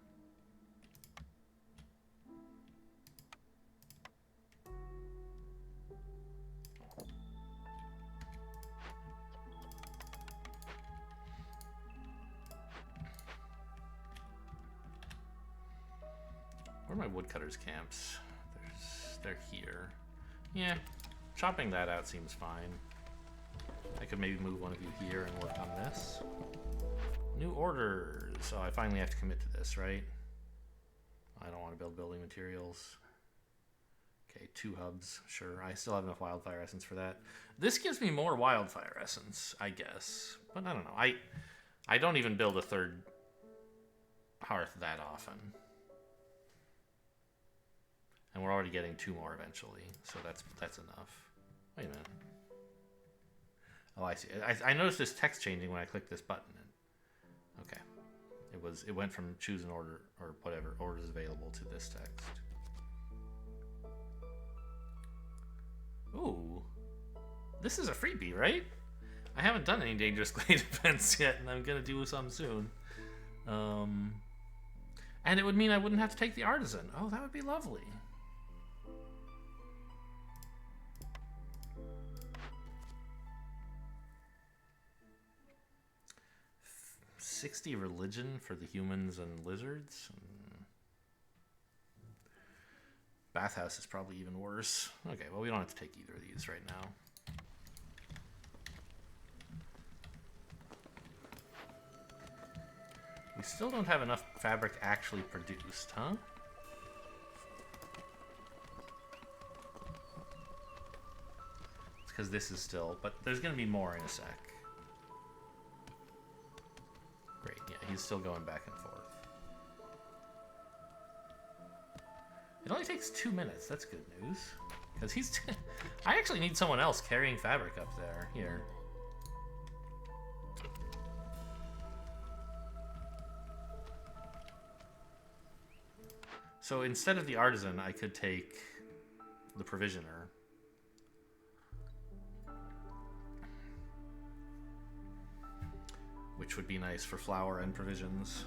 Where are my woodcutters' camps? They're here. Yeah, chopping that out seems fine. I could maybe move one of you here and work on this. New orders. So I finally have to commit to this, right? I don't want to build building materials. Okay, 2 hubs. Sure, I still have enough wildfire essence for that. This gives me more wildfire essence, I guess. But I don't know. I don't even build a 3rd hearth that often. And we're already getting 2 more eventually, so that's enough. Wait a minute. Oh, I see. I noticed this text changing when I clicked this button. Okay. It went from choose an order or whatever orders available to this text. Ooh. This is a freebie, right? I haven't done any Dangerous Glade events yet, and I'm gonna do some soon. And it would mean I wouldn't have to take the artisan. Oh, that would be lovely. 60 religion for the humans and lizards. Bathhouse is probably even worse. Okay, well, we don't have to take either of these right now. We still don't have enough fabric actually produced, huh? It's because this is still... But there's going to be more in a sec. Great, yeah, he's still going back and forth. It only takes 2 minutes. That's good news. Because he's... I actually need someone else carrying fabric up there. Here. So instead of the artisan, I could take the provisioner. Which would be nice for flour and provisions.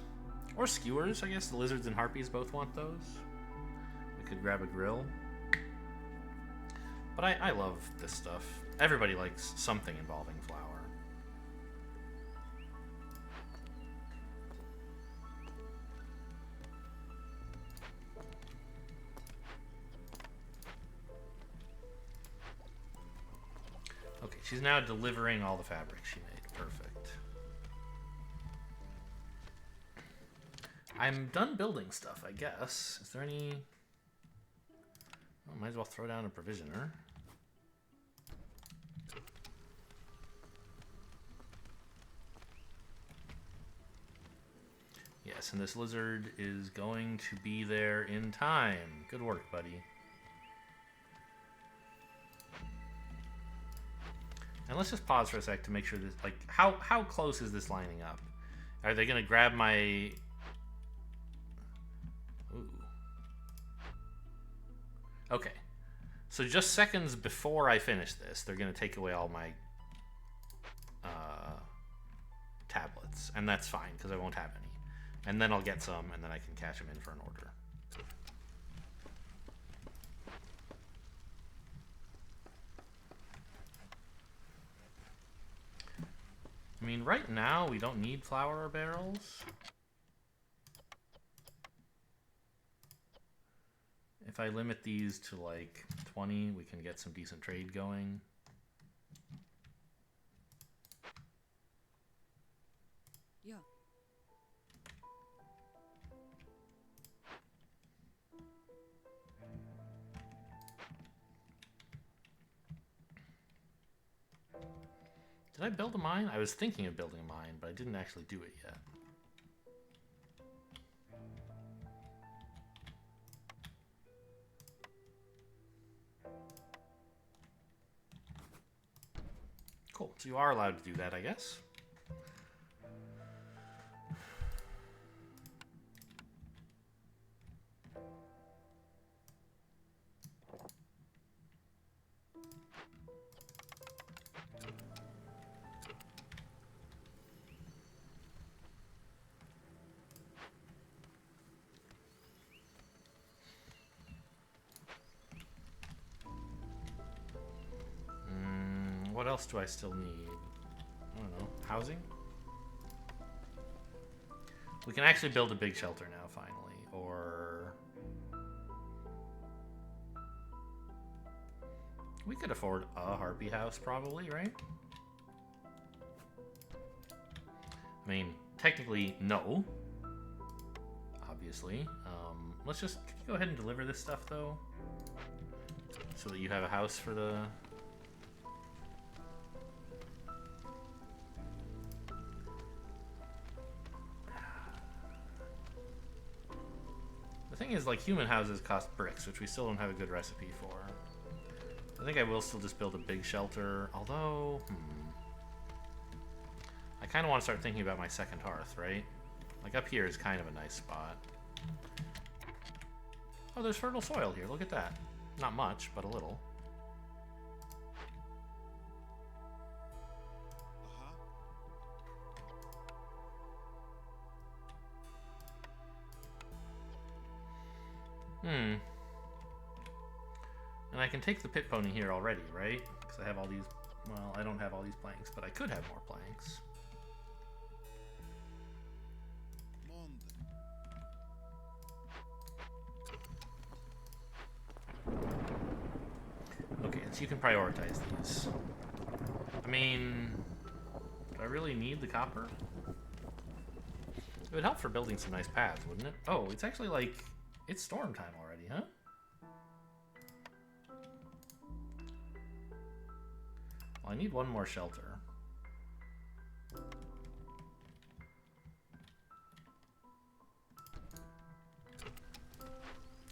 Or skewers, I guess. The lizards and harpies both want those. We could grab a grill. But I love this stuff. Everybody likes something involving flour. Okay, she's now delivering all the fabric she made. Perfect. I'm done building stuff, I guess. Is there any... Well, might as well throw down a provisioner. Yes, and this lizard is going to be there in time. Good work, buddy. And let's just pause for a sec to make sure this, like, how close is this lining up? Are they gonna grab my... Ooh. Okay. So just seconds before I finish this, they're gonna take away all my tablets. And that's fine, because I won't have any. And then I'll get some, and then I can cash them in for an order. I mean, right now, we don't need flour barrels. If I limit these to, like, 20, we can get some decent trade going. Yeah. Did I build a mine? I was thinking of building a mine, but I didn't actually do it yet. Cool. So you are allowed to do that, I guess. What else do I still need? I don't know. Housing? We can actually build a big shelter now, finally. Or... we could afford a harpy house, probably, right? I mean, technically, no. Obviously. Let's just... can you go ahead and deliver this stuff, though? So that you have a house for the... The thing is, like, human houses cost bricks, which we still don't have a good recipe for. I think I will still just build a big shelter, although... I kind of want to start thinking about my second hearth, right? Like, up here is kind of a nice spot. Oh, there's fertile soil here, look at that. Not much, but a little. And I can take the pit pony here already, right? Because I have all these... well, I don't have all these planks, but I could have more planks. Okay, so you can prioritize these. I mean... do I really need the copper? It would help for building some nice paths, wouldn't it? Oh, it's actually like... it's storm time already, huh? Well, I need one more shelter.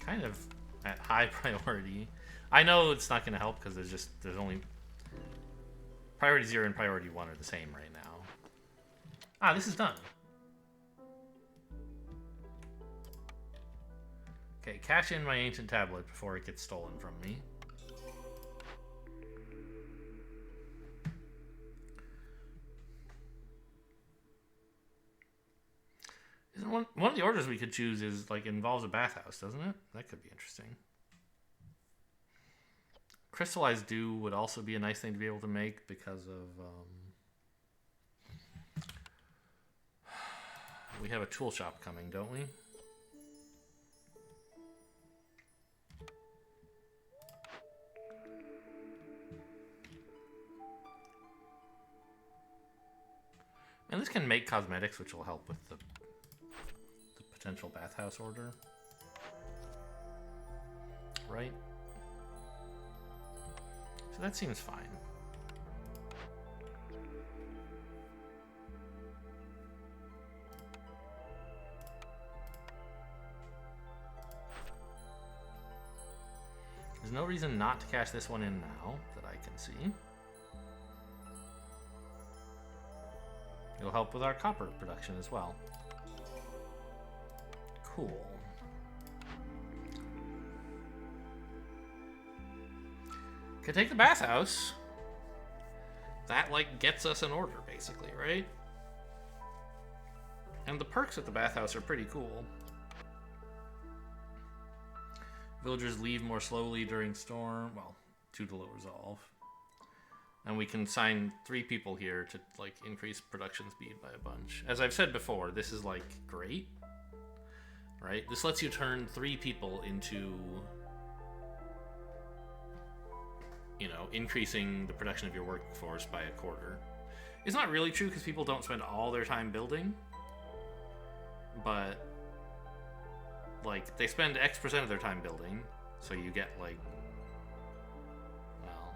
Kind of at high priority. I know it's not going to help because there's only... priority 0 and priority 1 are the same right now. Ah, this is done. Okay, cash in my ancient tablet before it gets stolen from me. Isn't one of the orders we could choose is like involves a bathhouse, doesn't it? That could be interesting. Crystallized dew would also be a nice thing to be able to make because of we have a tool shop coming, don't we? And this can make cosmetics, which will help with the potential bathhouse order. Right? So that seems fine. There's no reason not to cash this one in now that I can see. It'll help with our copper production as well. Cool. Can take the bathhouse. That, like, gets us an order, basically, right? And the perks at the bathhouse are pretty cool. Villagers leave more slowly during storm. Well, 2 to low resolve. And we can assign 3 people here to, like, increase production speed by a bunch. As I've said before, this is, like, great. Right? This lets you turn 3 people into, you know, increasing the production of your workforce by a quarter. It's not really true because people don't spend all their time building. But, like, they spend X% of their time building. So you get, like, well,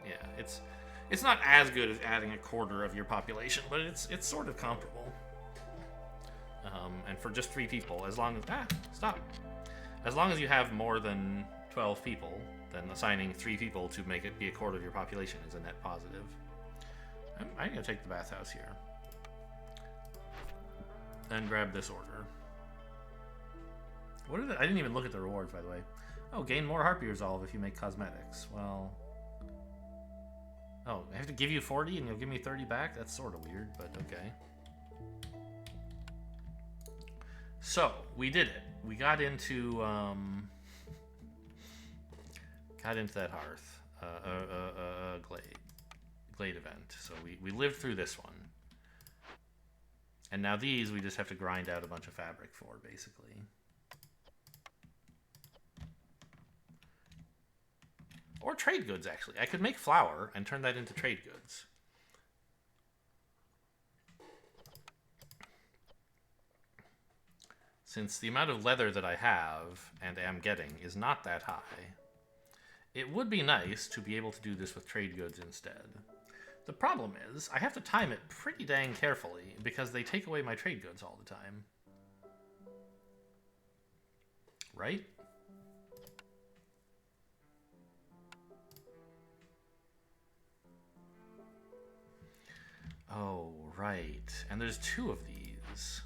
yeah, it's not as good as adding a quarter of your population, but it's sort of comparable. And for just 3 people, as long as stop. As long as you have more than 12 people, then assigning 3 people to make it be a quarter of your population is a net positive. I'm gonna take the bathhouse here. And grab this order. What are the? I didn't even look at the rewards, by the way. Oh, gain more Harpy Resolve if you make cosmetics. Well, oh, I have to give you 40 and you'll give me 30 back? That's sort of weird, but okay. So, we did it. We got into that hearth, glade event. So we lived through this one. And now these we just have to grind out a bunch of fabric for, basically. Or trade goods, actually. I could make flour and turn that into trade goods. Since the amount of leather that I have and am getting is not that high, it would be nice to be able to do this with trade goods instead. The problem is, I have to time it pretty dang carefully because they take away my trade goods all the time. Right? Oh, right. And there's 2 of these.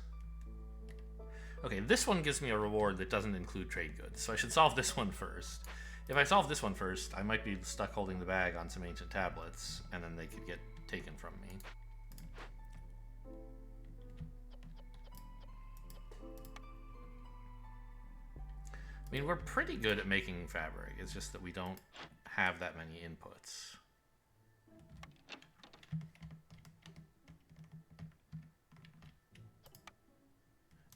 Okay, this one gives me a reward that doesn't include trade goods, so I should solve this one first. If I solve this one first, I might be stuck holding the bag on some ancient tablets, and then they could get taken from me. I mean, we're pretty good at making fabric. It's just that we don't have that many inputs.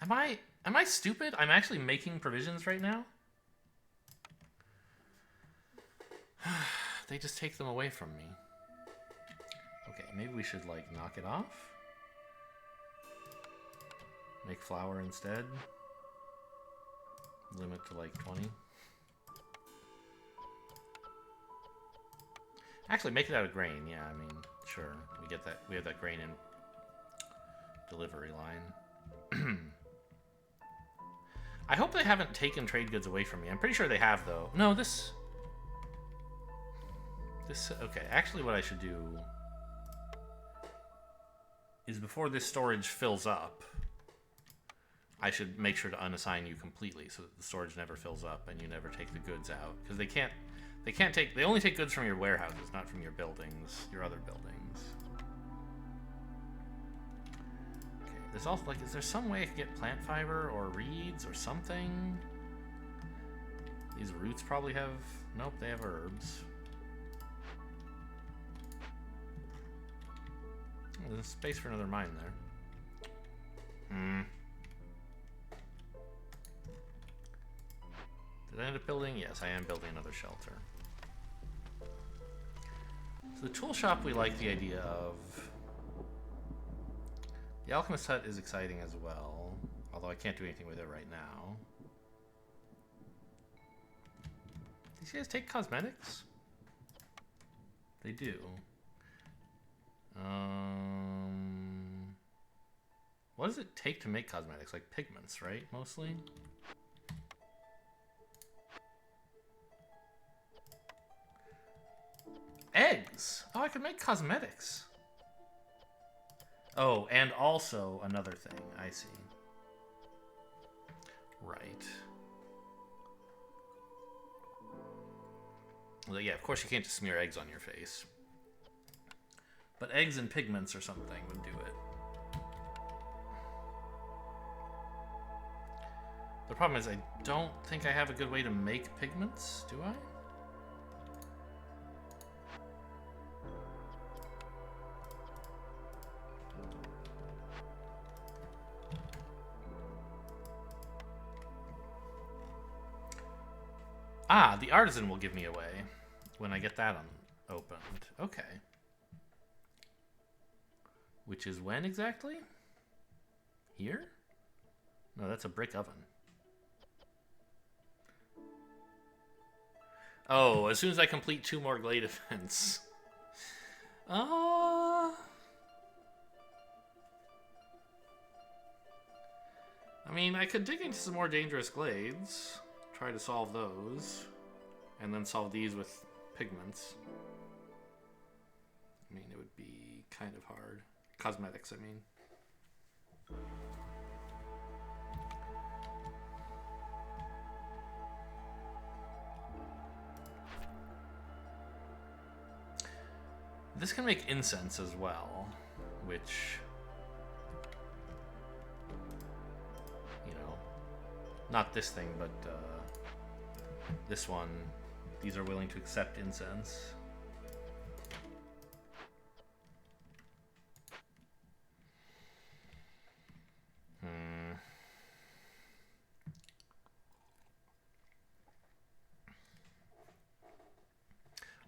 Am I stupid? I'm actually making provisions right now? They just take them away from me. Okay, maybe we should, like, knock it off? Make flour instead? Limit to, like, 20? Actually, make it out of grain. Yeah, I mean, sure. We get that. We have that grain in delivery line. I hope they haven't taken trade goods away from me. I'm pretty sure they have, though. No, this... Okay, actually what I should do is before this storage fills up, I should make sure to unassign you completely so that the storage never fills up and you never take the goods out. Because they only take goods from your warehouses, not from your buildings, your other buildings. Okay, there's also, like, is there some way I could get plant fiber or reeds or something? These roots probably have, nope, they have herbs. Oh, there's space for another mine there. Did I end up building? Yes, I am building another shelter. So the tool shop we like the idea of. The alchemist hut is exciting as well, although I can't do anything with it right now. These guys take cosmetics? They do. What does it take to make cosmetics? Like pigments, right? Mostly? Eggs! Oh, I can make cosmetics. Oh, and also another thing. I see. Right. Well, yeah, of course you can't just smear eggs on your face. But eggs and pigments or something would do it. The problem is I don't think I have a good way to make pigments, do I? Ah, the artisan will give me away when I get that opened. Okay. Which is when exactly? Here? No, that's a brick oven. Oh, as soon as I complete 2 more Glade events. I mean, I could dig into some more dangerous glades. Try to solve those. And then solve these with pigments. I mean, it would be kind of hard. Cosmetics, I mean. This can make incense as well, which, you know, not this thing, but this one. These are willing to accept incense.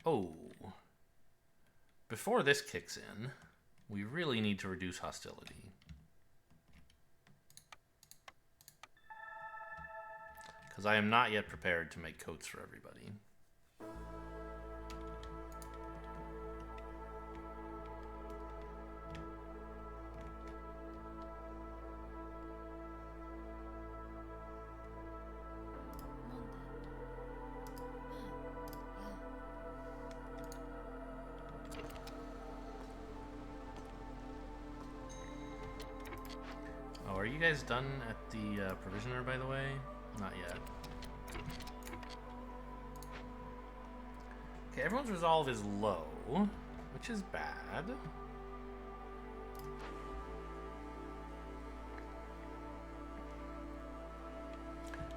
Oh. Before this kicks in, we really need to reduce hostility. Because I am not yet prepared to make coats for everybody. Are you guys done at the provisioner, by the way? Not yet. Okay, everyone's resolve is low, which is bad.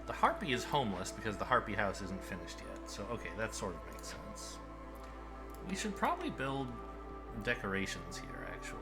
The Harpy is homeless because the Harpy house isn't finished yet. So, okay, that sort of makes sense. We should probably build decorations here, actually.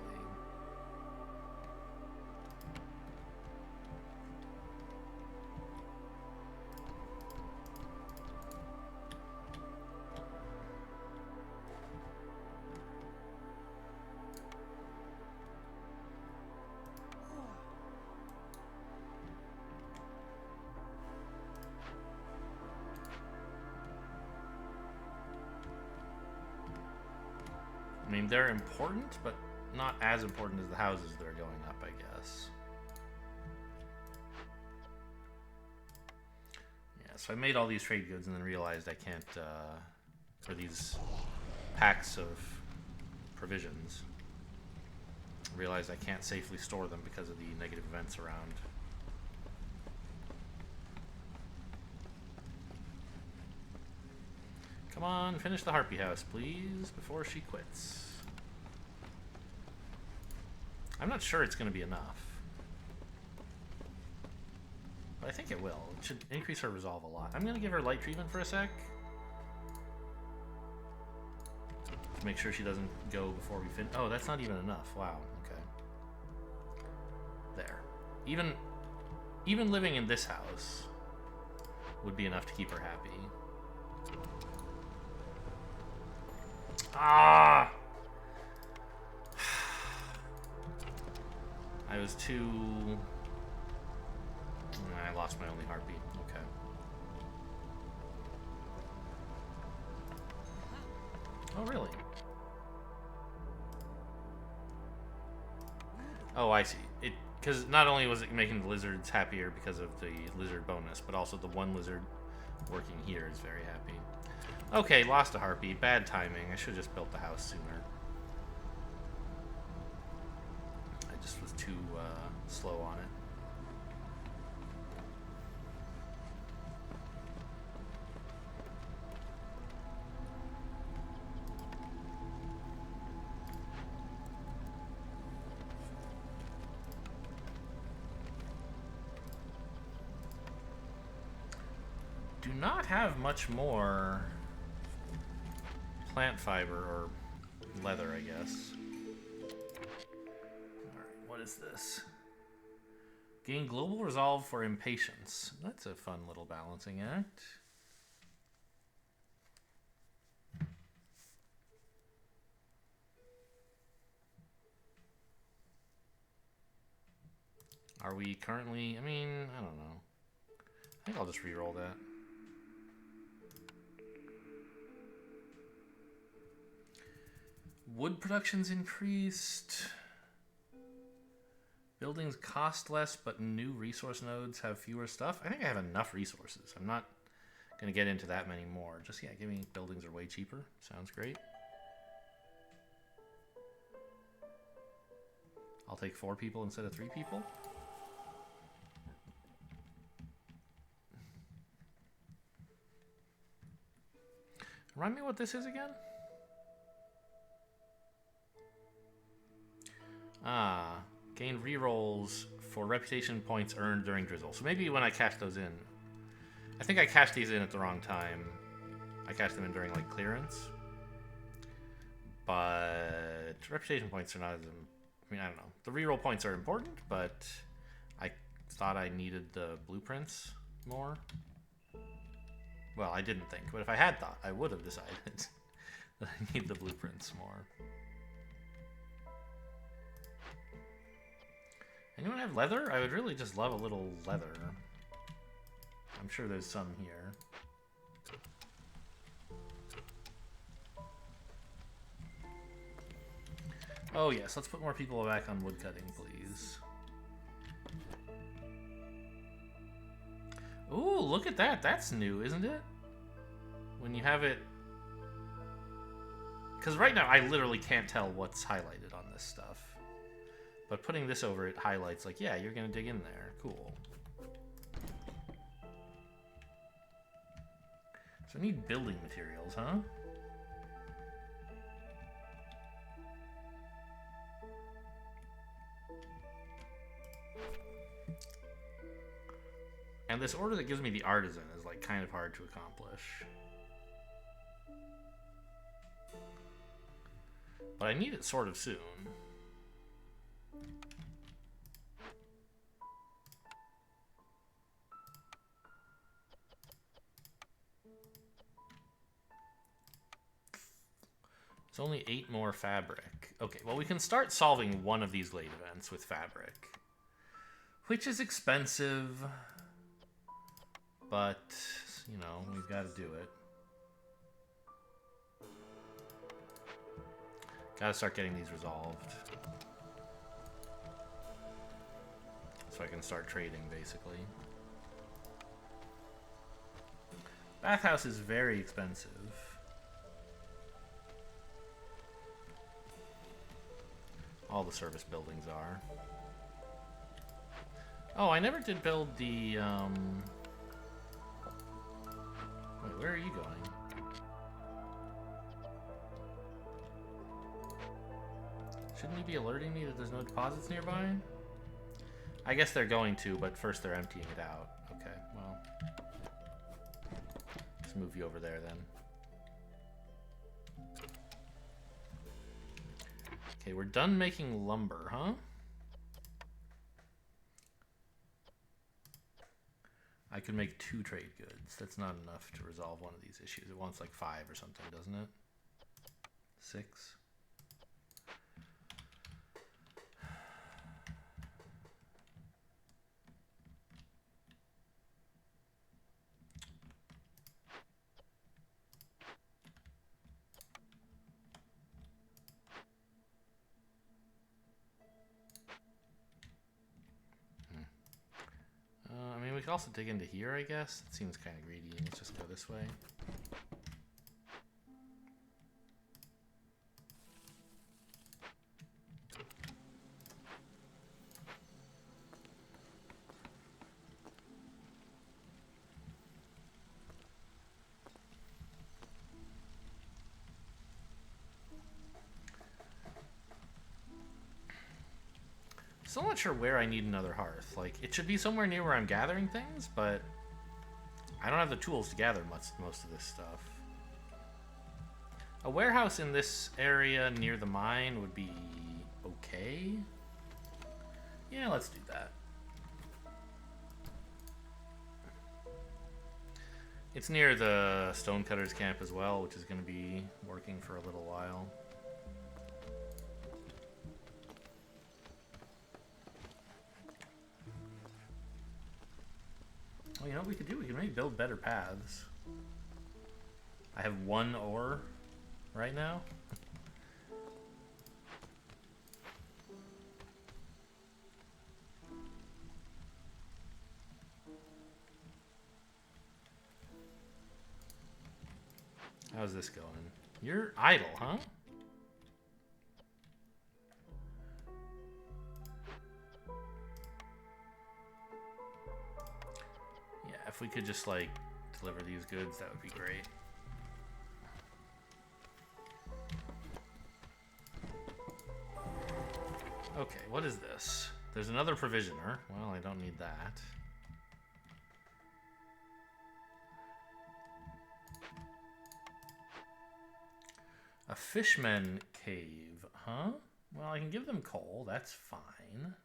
I mean, they're important, but not as important as the houses that are going up, I guess. Yeah, so I made all these trade goods and then realized I can't, or these packs of provisions. Realized I can't safely store them because of the negative events around. Come on, finish the Harpy house, please, before she quits. I'm not sure it's going to be enough. But I think it will. It should increase her resolve a lot. I'm going to give her light treatment for a sec. To make sure she doesn't go before we finish. Oh, that's not even enough. Wow, okay. There. Even living in this house would be enough to keep her happy. Ah! I was too... I lost my only Harpy. Okay. Oh, really? Oh, I see. Because not only was it making the lizards happier because of the lizard bonus, but also the one lizard working here is very happy. Okay, lost a Harpy. Bad timing. I should have just built the house sooner. slow on it. Do not have much more plant fiber or leather, I guess. Alright, what is this? Gain global resolve for impatience. That's a fun little balancing act. Are we currently... I mean, I don't know. I think I'll just re-roll that. Wood production's increased. Buildings cost less, but new resource nodes have fewer stuff. I think I have enough resources. I'm not going to get into that many more. Just, yeah, give me buildings are way cheaper. Sounds great. I'll take 4 people instead of 3 people. Remind me what this is again? Ah, gain rerolls for reputation points earned during drizzle. So maybe when I cash those in, I think I cashed these in at the wrong time. I cashed them in during like clearance, but reputation points are not as. I mean, I don't know. The reroll points are important, but I thought I needed the blueprints more. Well, I didn't think, but if I had thought, I would have decided that I need the blueprints more. Anyone have leather? I would really just love a little leather. I'm sure there's some here. Oh yes, let's put more people back on woodcutting, please. Ooh, look at that. That's new, isn't it? When you have it... Because right now I literally can't tell what's highlighted on this stuff. But putting this over it highlights, like, yeah, you're going to dig in there. Cool. So I need building materials, huh? And this order that gives me the artisan is, like, kind of hard to accomplish. But I need it sort of soon. It's only 8 more fabric. Okay, well, we can start solving one of these late events with fabric. Which is expensive. But, you know, we've got to do it. Gotta start getting these resolved. So I can start trading, basically. Bathhouse is very expensive. All the service buildings are. Oh, I never did build the, Wait, where are you going? Shouldn't he be alerting me that there's no deposits nearby? I guess they're going to, but first they're emptying it out. Okay, well. Just move you over there then. Okay, we're done making lumber, huh? I could make 2 trade goods. That's not enough to resolve one of these issues. It wants like 5 or something, doesn't it? 6. I mean, we could also dig into here, I guess. It seems kind of greedy. Let's just go this way. Still not sure where I need another hearth. Like, it should be somewhere near where I'm gathering things, but I don't have the tools to gather most of this stuff. A warehouse in this area near the mine would be okay. Yeah, let's do that. It's near the Stonecutters camp as well, which is going to be working for a little while. Well, you know what we could do? We could maybe build better paths. I have 1 ore right now. How's this going? You're idle, huh? Yeah, if we could just, like, deliver these goods, that would be great. Okay, what is this? There's another provisioner. Well, I don't need that. A fishman cave, huh? Well, I can give them coal. That's fine.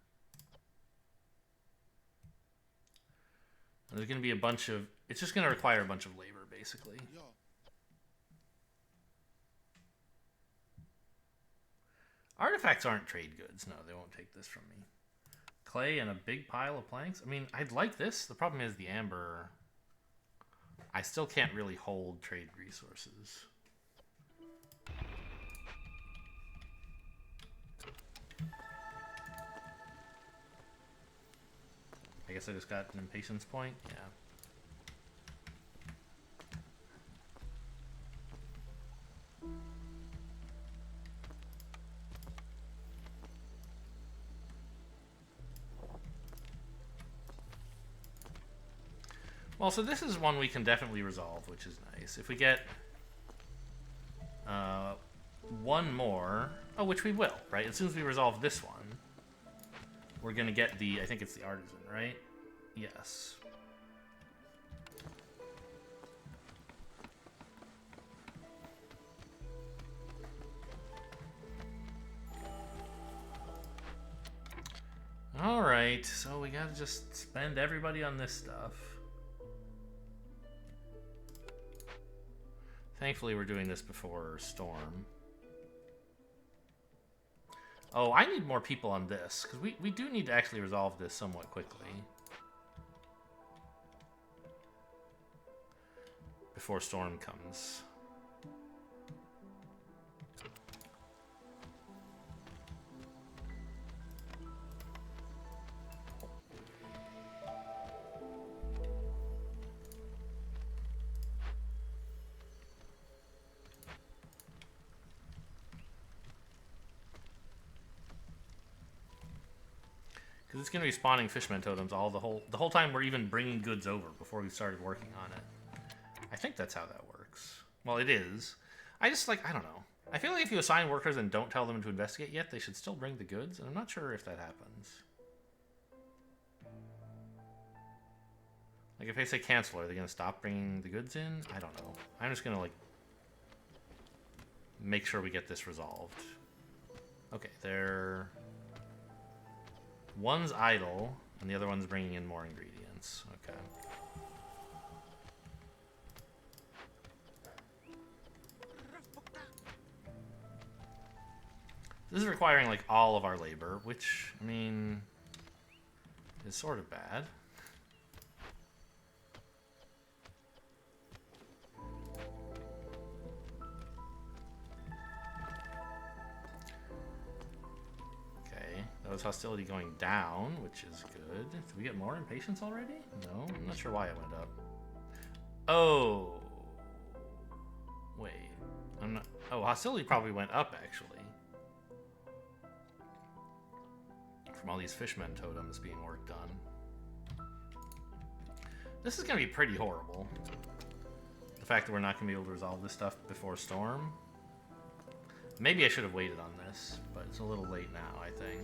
There's going to be a bunch of... It's just going to require a bunch of labor, basically. Artifacts aren't trade goods. No, they won't take this from me. Clay and a big pile of planks. I mean, I'd like this. The problem is the amber... I still can't really hold trade resources. I guess I just got an impatience point. Yeah. Well, so this is one we can definitely resolve, which is nice. If we get one more... Oh, which we will, right? As soon as we resolve this one, we're going to get the... I think it's the artisan, right? Yes. Alright, so we gotta just spend everybody on this stuff. Thankfully, we're doing this before Storm. Oh, I need more people on this, because we do need to actually resolve this somewhat quickly. Before Storm comes. Because it's going to be spawning fishman totems the whole time we're even bringing goods over before we started working on it. I think that's how that works. Well, it is. I just, like, I don't know. I feel like if you assign workers and don't tell them to investigate yet, they should still bring the goods, and I'm not sure if that happens. Like, if I say cancel, are they going to stop bringing the goods in? I don't know. I'm just going to, like, make sure we get this resolved. Okay, they're... One's idle, and the other one's bringing in more ingredients. Okay. This is requiring, like, all of our labor, which, I mean, is sort of bad. Okay, that was hostility going down, which is good. Did we get more impatience already? No, I'm not sure why it went up. Oh. Wait, I'm not... Oh, hostility probably went up, actually. From all these fishman totems being worked on. This is going to be pretty horrible. The fact that we're not going to be able to resolve this stuff before Storm. Maybe I should have waited on this, but it's a little late now, I think.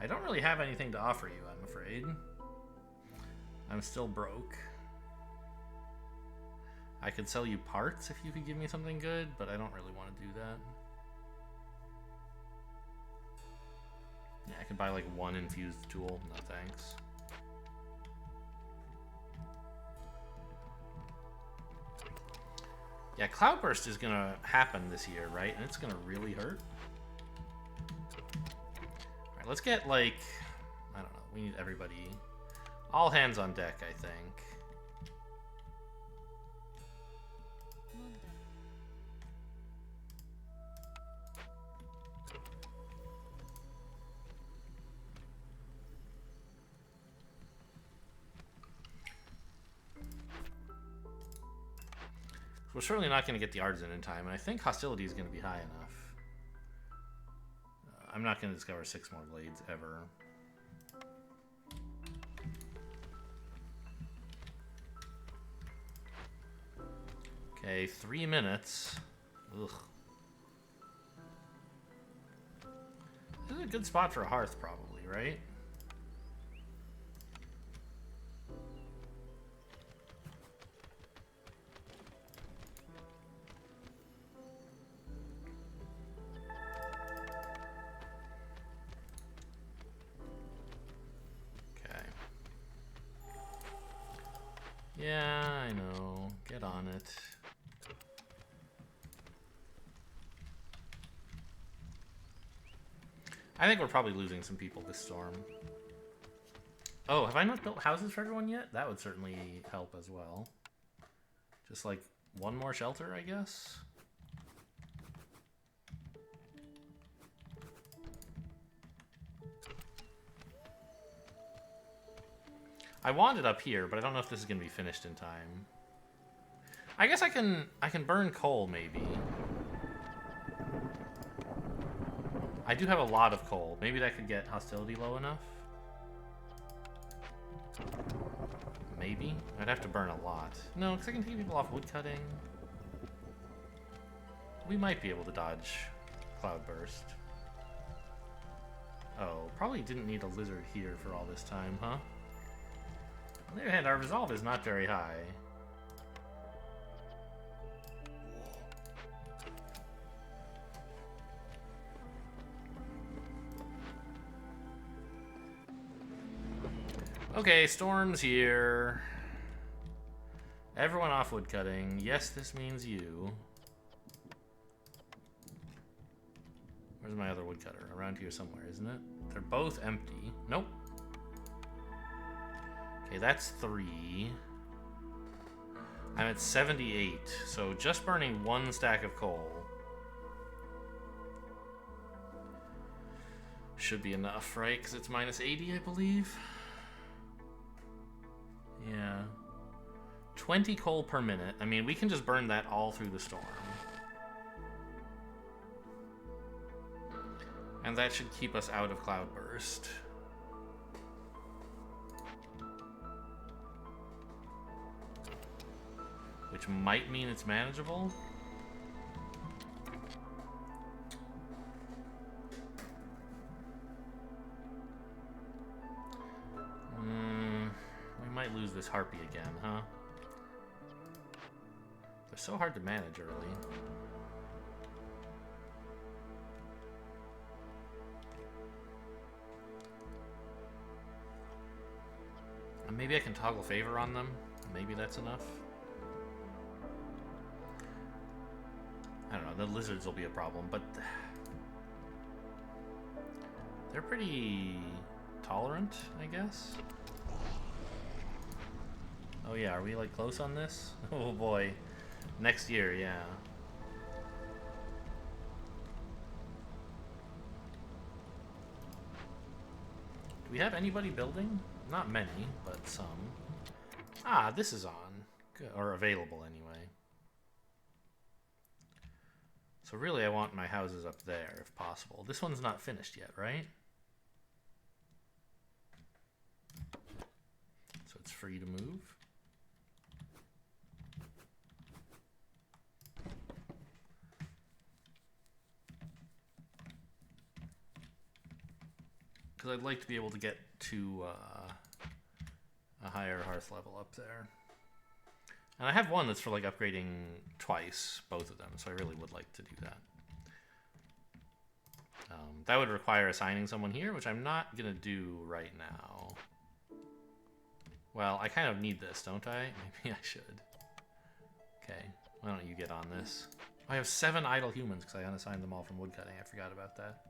I don't really have anything to offer you, I'm afraid. I'm still broke. I could sell you parts if you could give me something good, but I don't really want to do that. Yeah, I could buy like one infused tool. No thanks. Yeah, Cloudburst is gonna happen this year, right? And it's gonna really hurt. Alright, let's get like, I don't know, we need everybody. All hands on deck, I think. We're certainly not going to get the artisan in time, and I think hostility is going to be high enough. I'm not going to discover 6 more blades ever. Okay, 3 minutes. Ugh. This is a good spot for a hearth, probably, right? Yeah, I know. Get on it. I think we're probably losing some people this storm. Oh, have I not built houses for everyone yet? That would certainly help as well. Just like one more shelter, I guess? I want it up here, but I don't know if this is going to be finished in time. I guess I can burn coal, maybe. I do have a lot of coal. Maybe that could get hostility low enough. Maybe. I'd have to burn a lot. No, because I can take people off woodcutting. We might be able to dodge Cloudburst. Oh, probably didn't need a lizard here for all this time, huh? On the other hand, our resolve is not very high. Okay, storm's here. Everyone off woodcutting. Yes, this means you. Where's my other woodcutter? Around here somewhere, isn't it? They're both empty. Nope. Okay, that's 3. I'm at 78, so just burning 1 stack of coal should be enough, right? Because it's minus 80, I believe. Yeah. 20 coal per minute. I mean, we can just burn that all through the storm. And that should keep us out of Cloudburst. Which might mean it's manageable. We might lose this harpy again, huh? They're so hard to manage early. Maybe I can toggle favor on them. Maybe that's enough. I don't know, the lizards will be a problem, but they're pretty tolerant, I guess. Oh yeah, are we like close on this? Oh boy. Next year, yeah. Do we have anybody building? Not many, but some. Ah, this is on. Good. Or available anyway. So really I want my houses up there if possible. This one's not finished yet, right? So it's free to move. because I'd like to be able to get to a higher hearth level up there. And I have one that's for like upgrading twice, both of them, so I really would like to do that. That would require assigning someone here, which I'm not going to do right now. Well, I kind of need this, don't I? Maybe I should. Okay, why don't you get on this? I have 7 idle humans because I unassigned them all from woodcutting. I forgot about that.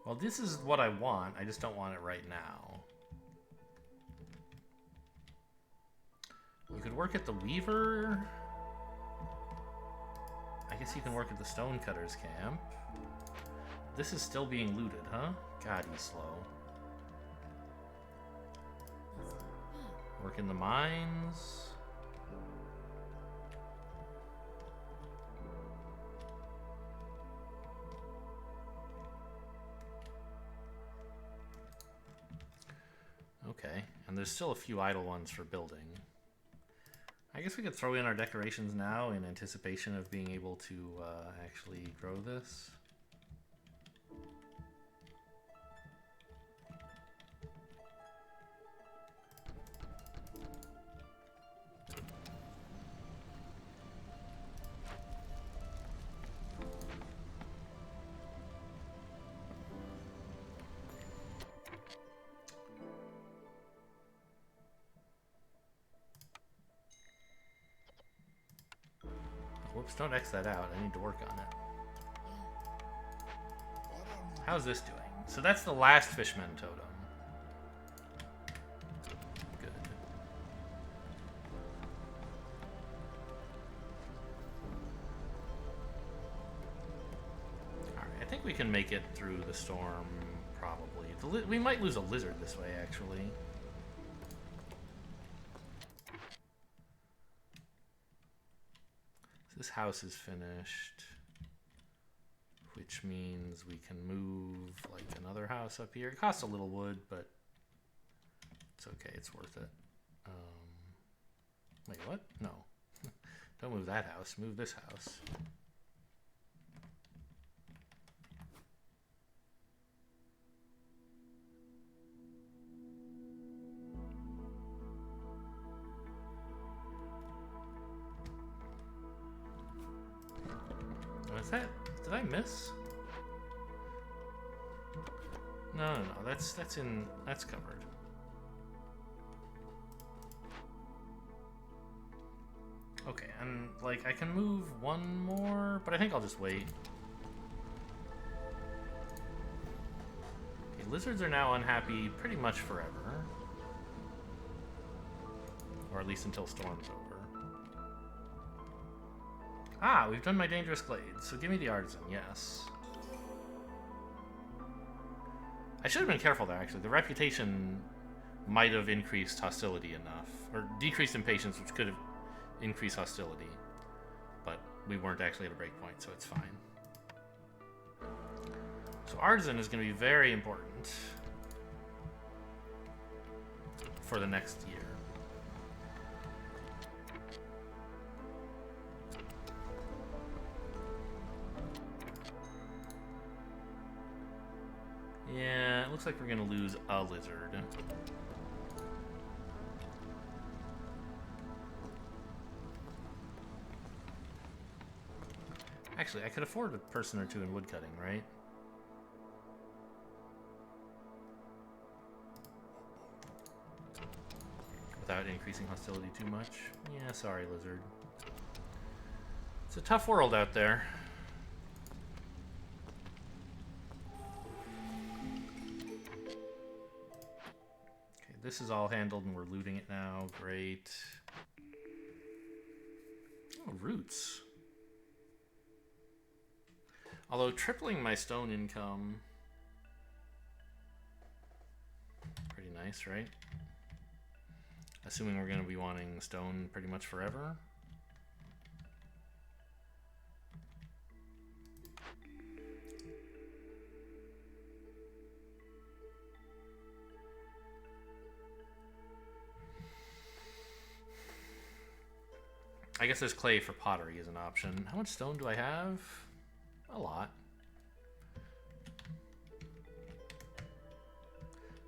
Well, this is what I want. I just don't want it right now. You could work at the Weaver. I guess you can work at the Stonecutter's camp. This is still being looted, huh? God, he's slow. Work in the mines. Okay, and there's still a few idle ones for building. I guess we could throw in our decorations now in anticipation of being able to actually grow this. Whoops, don't X that out. I need to work on it. How's this doing? So that's the last Fishman totem. Good. Alright, I think we can make it through the storm, probably. We might lose a lizard this way, actually. This house is finished, which means we can move like another house up here. It costs a little wood, but it's okay. It's worth it. Wait, what? No. Don't move that house. Move this house. Is that? Did I miss? No. That's covered. Okay, and like I can move one more, but I think I'll just wait. Okay, lizards are now unhappy pretty much forever, or at least until storm's over. Ah, we've done my dangerous glade, so give me the artisan, yes. I should have been careful there, actually. The reputation might have increased hostility enough, or decreased impatience, which could have increased hostility. But we weren't actually at a breakpoint, so it's fine. So artisan is going to be very important for the next year. Yeah, it looks like we're gonna lose a lizard. Actually, I could afford a person or two in woodcutting, right? Without increasing hostility too much. Yeah, sorry, lizard. It's a tough world out there. This is all handled and we're looting it now. Great. Oh, roots. Although tripling my stone income... Pretty nice, right? Assuming we're going to be wanting stone pretty much forever. I guess there's clay for pottery as an option. How much stone do I have? A lot.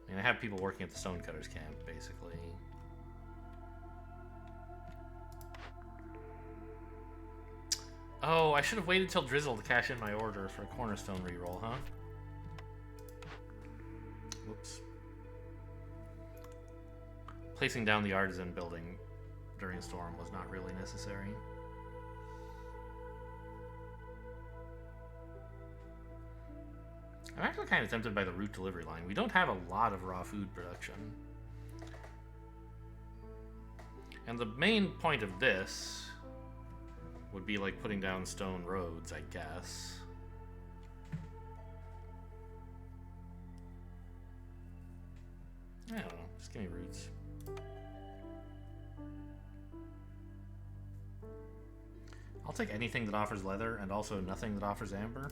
I mean, I have people working at the stonecutters camp, basically. Oh, I should have waited till Drizzle to cash in my order for a cornerstone reroll, huh? Whoops. Placing down the artisan building during a storm was not really necessary. I'm actually kind of tempted by the route delivery line. We don't have a lot of raw food production. And the main point of this would be like putting down stone roads, I guess. I don't know. Just give me roots. I'll take anything that offers leather and also nothing that offers amber.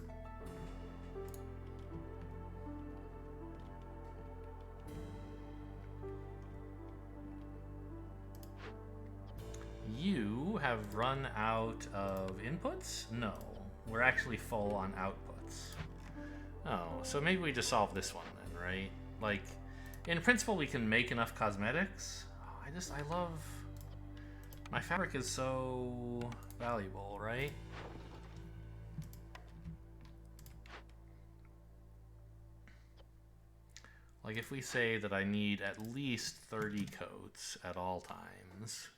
You have run out of inputs? No. We're actually full on outputs. Oh, so maybe we just solve this one then, right? Like, in principle, we can make enough cosmetics. Oh, I love... My fabric is so valuable, right? Like, if we say that I need at least 30 coats at all times...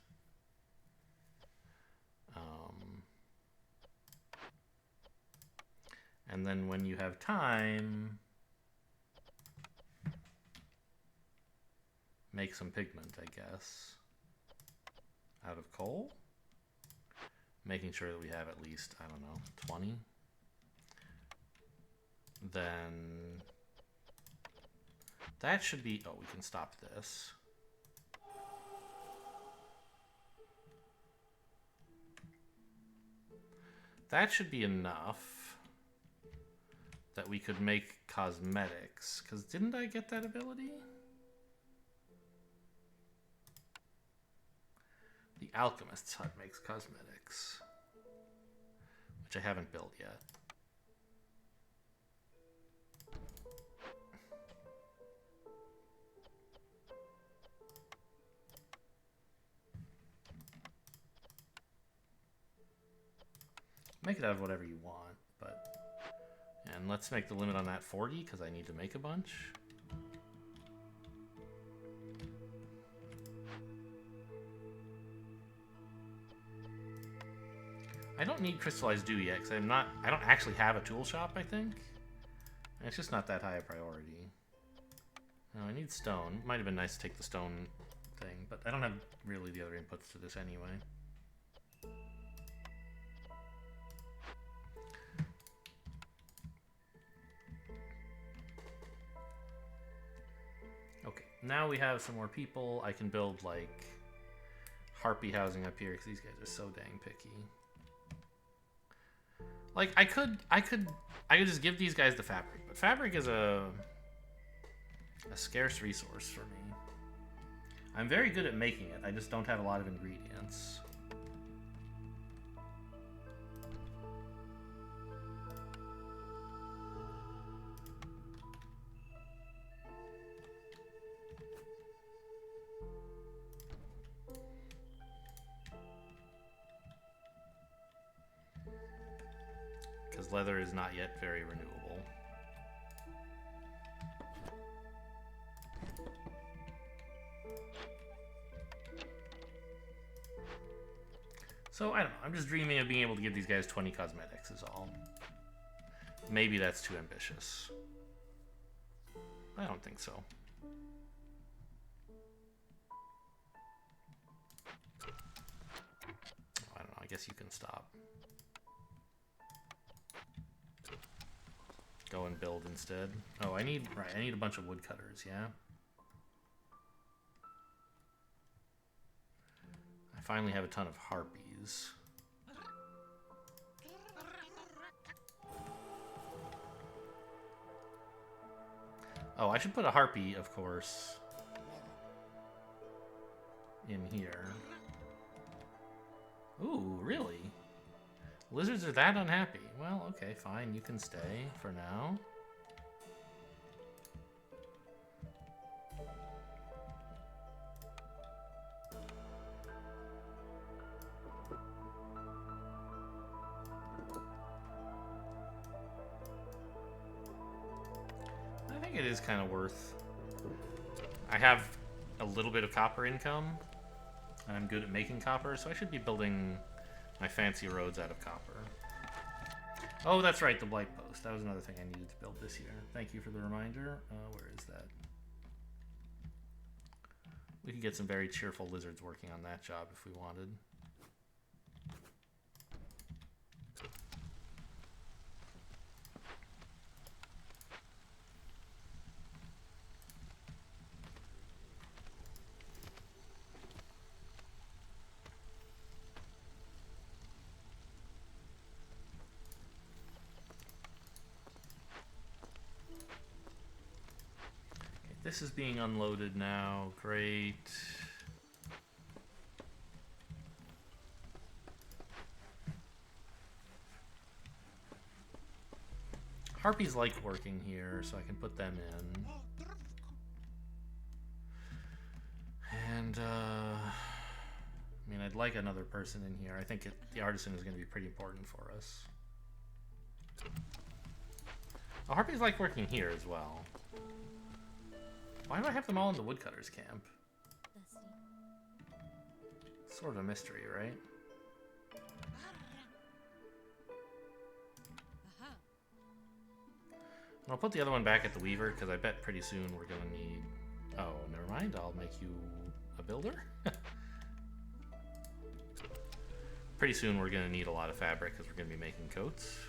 and then when you have time, make some pigment, I guess, out of coal. Making sure that we have at least, I don't know, 20. Then that should be, oh, we can stop this. That should be enough that we could make cosmetics. Because didn't I get that ability? The Alchemist's Hut makes cosmetics, which I haven't built yet. Make it out of whatever you want, but... And let's make the limit on that 40, because I need to make a bunch. I don't need crystallized dew yet, because I don't actually have a tool shop, I think. And it's just not that high a priority. No, I need stone. Might have been nice to take the stone thing, but I don't have really the other inputs to this anyway. Now we have some more people. I can build, like, harpy housing up here, because these guys are so dang picky. Like, I could just give these guys the fabric, but fabric is a scarce resource for me. I'm very good at making it, I just don't have a lot of ingredients. Leather is not yet very renewable. So, I don't know. I'm just dreaming of being able to give these guys 20 cosmetics is all. Maybe that's too ambitious. I don't think so. I don't know. I guess you can stop. Go and build instead. Oh, I need a bunch of woodcutters, yeah? I finally have a ton of harpies. Oh, I should put a harpy, of course, in here. Ooh, really? Lizards are that unhappy. Well, okay, fine. You can stay for now. I think it is kind of worth. I have a little bit of copper income. I'm good at making copper, so I should be building my fancy roads out of copper. Oh, that's right, the blight post. That was another thing I needed to build this year. Thank you for the reminder. Where is that? We could get some very cheerful lizards working on that job if we wanted. This is being unloaded now. Great. Harpies like working here, so I can put them in. And, I mean, I'd like another person in here. I think the artisan is going to be pretty important for us. Oh, Harpies like working here as well. Why do I have them all in the woodcutters camp? Sort of a mystery, right? And I'll put the other one back at the weaver, because I bet pretty soon we're going to need... Oh, never mind. I'll make you a builder. Pretty soon we're going to need a lot of fabric, because we're going to be making coats.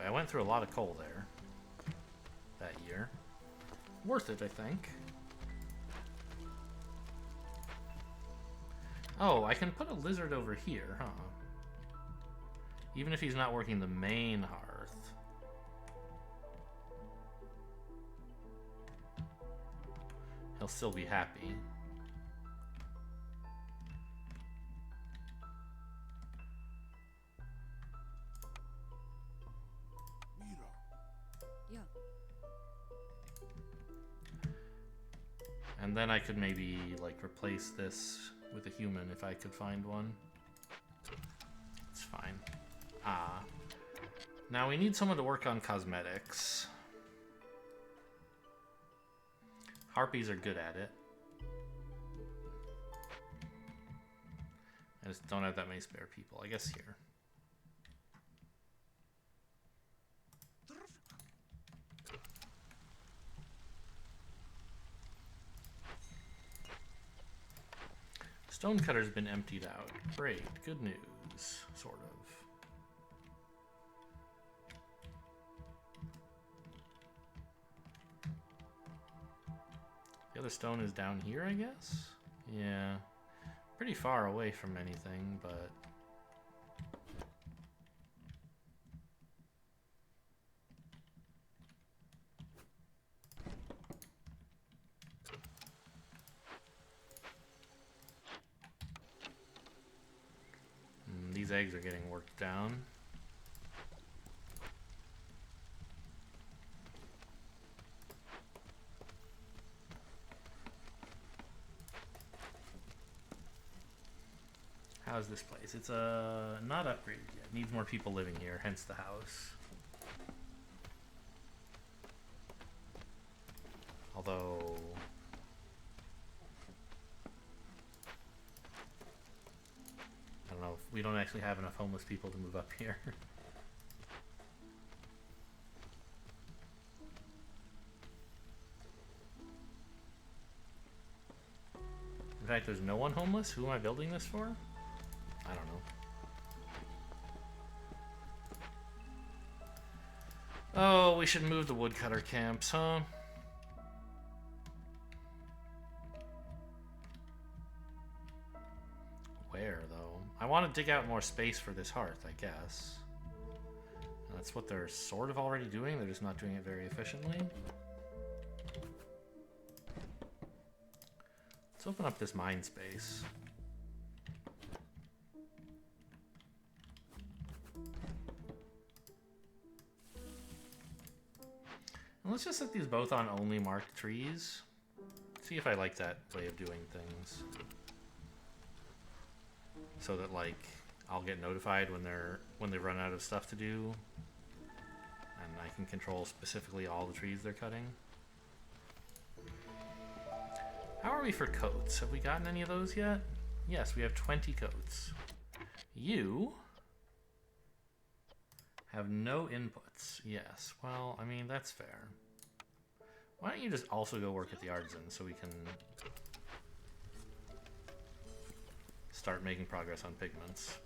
I went through a lot of coal there that year. Worth it, I think. Oh, I can put a lizard over here, huh? Even if he's not working the main hearth. He'll still be happy. And then I could maybe, like, replace this with a human if I could find one. It's fine. Ah. Now we need someone to work on cosmetics. Harpies are good at it. I just don't have that many spare people. I guess here. Stonecutter's been emptied out. Great. Good news. Sort of. The other stone is down here, I guess? Yeah. Pretty far away from anything, but... These eggs are getting worked down. How's this place? It's not upgraded yet. Needs more people living here, hence the house. Although... I don't know, we don't actually have enough homeless people to move up here. In fact, there's no one homeless? Who am I building this for? I don't know. Oh, we should move the woodcutter camps, huh? Where, though? want to dig out more space for this hearth, I guess. That's what they're sort of already doing. They're just not doing it very efficiently. Let's open up this mine space. And let's just set these both on only marked trees. See if I like that way of doing things. So that, like, I'll get notified when they run out of stuff to do. And I can control specifically all the trees they're cutting. How are we for coats? Have we gotten any of those yet? Yes, we have 20 coats. You have no inputs. Yes, well, I mean, that's fair. Why don't you just also go work at the artisan so we can start making progress on pigments.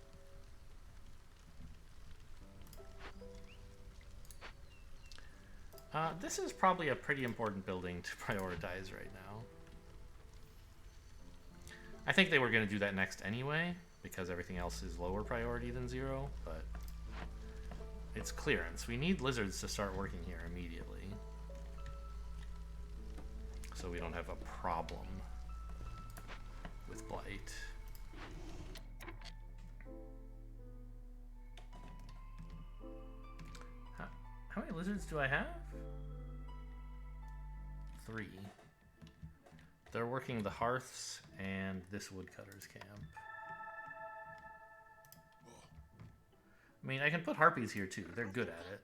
This is probably a pretty important building to prioritize right now. I think they were going to do that next anyway, because everything else is lower priority than 0, but it's clearance. We need lizards to start working here immediately, so we don't have a problem with blight. How many lizards do I have? 3. They're working the hearths and this woodcutter's camp. I mean, I can put harpies here too. They're good at it.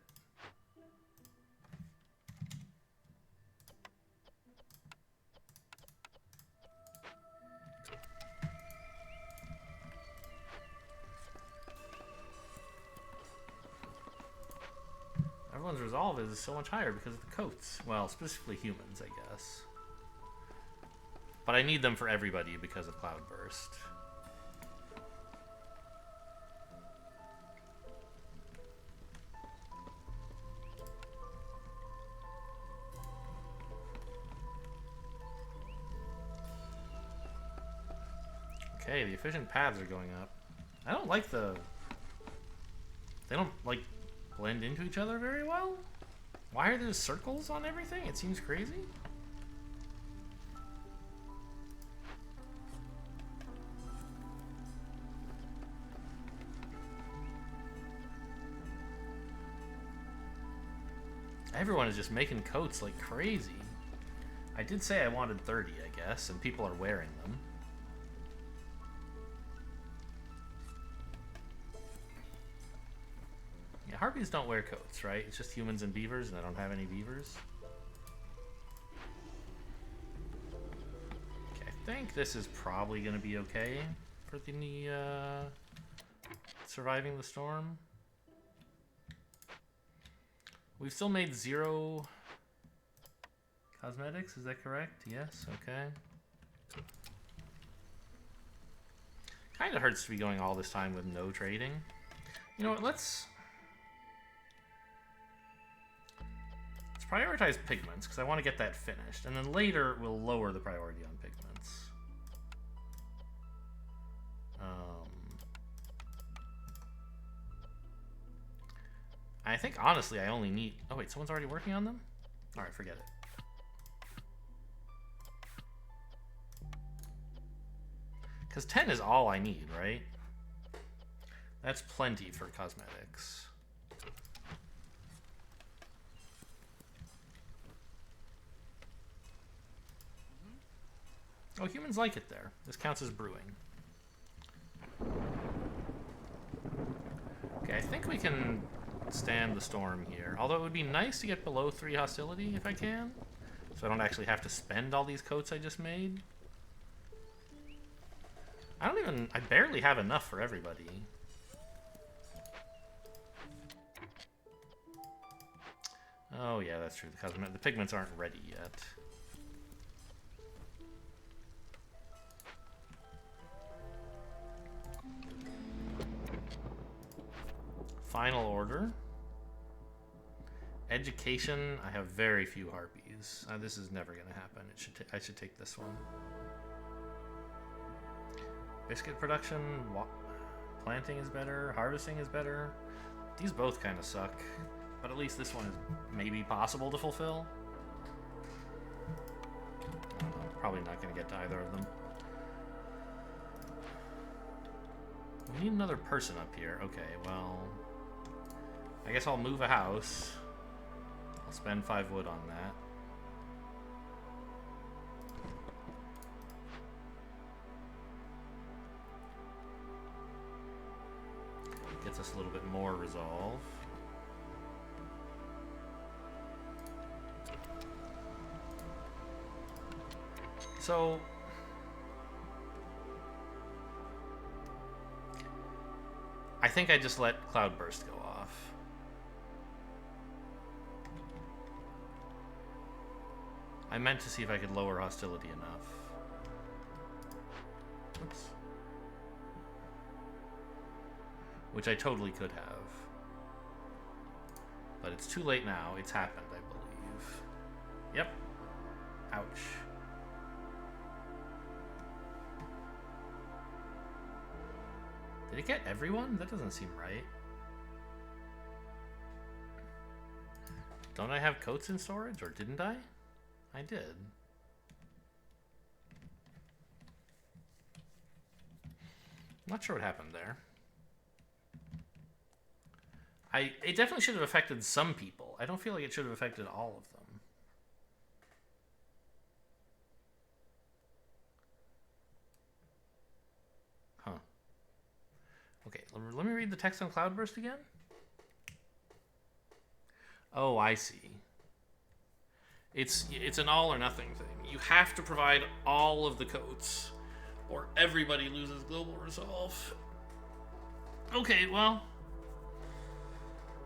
Everyone's resolve is so much higher because of the coats. Well, specifically humans, I guess. But I need them for everybody because of Cloudburst. Okay, the efficient paths are going up. I don't like the... They don't, like, blend into each other very well. Why are there circles on everything? It seems crazy. Everyone is just making coats like crazy. I did say I wanted 30, I guess, and people are wearing them. Yeah, harpies don't wear coats, right? It's just humans and beavers, and I don't have any beavers. Okay, I think this is probably going to be okay for the surviving the storm. We've still made 0 cosmetics, is that correct? Yes, okay. Kind of hurts to be going all this time with no trading. You know what, let's prioritize pigments, because I want to get that finished. And then later, we'll lower the priority on pigments. I think, honestly, I only need... Oh, wait, someone's already working on them? Alright, forget it. Because 10 is all I need, right? That's plenty for cosmetics. Oh, humans like it there. This counts as brewing. Okay, I think we can stand the storm here. Although it would be nice to get below 3 hostility if I can. So I don't actually have to spend all these coats I just made. I barely have enough for everybody. Oh yeah, that's true. The pigments aren't ready yet. Final order. Education. I have very few harpies. This is never going to happen. I should take this one. Biscuit production. Planting is better. Harvesting is better. These both kind of suck. But at least this one is maybe possible to fulfill. I don't know. Probably not going to get to either of them. We need another person up here. Okay, well... I guess I'll move a house. I'll spend 5 wood on that. Gets us a little bit more resolve. So... I think I just let Cloudburst go off. I meant to see if I could lower hostility enough. Oops. Which I totally could have. But it's too late now. It's happened, I believe. Yep. Ouch. Did it get everyone? That doesn't seem right. Don't I have coats in storage, or didn't I? I did. Not sure what happened there. It definitely should have affected some people. I don't feel like it should have affected all of them. Huh. Okay, let me read the text on Cloudburst again. Oh, I see. It's an all or nothing thing. You have to provide all of the coats, or everybody loses global resolve. Okay, well...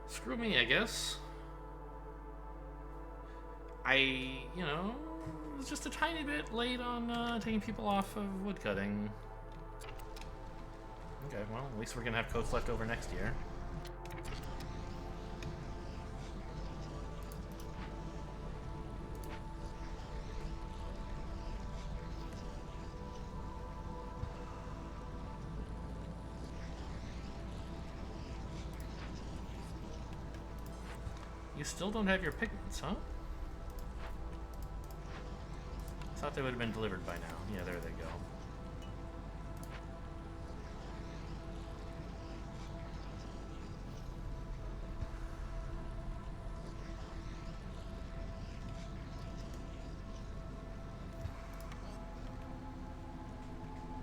Screw me, I guess. You know, was just a tiny bit late on taking people off of woodcutting. Okay, well, at least we're gonna have coats left over next year. You still don't have your pigments, huh? I thought they would have been delivered by now. Yeah, there they go.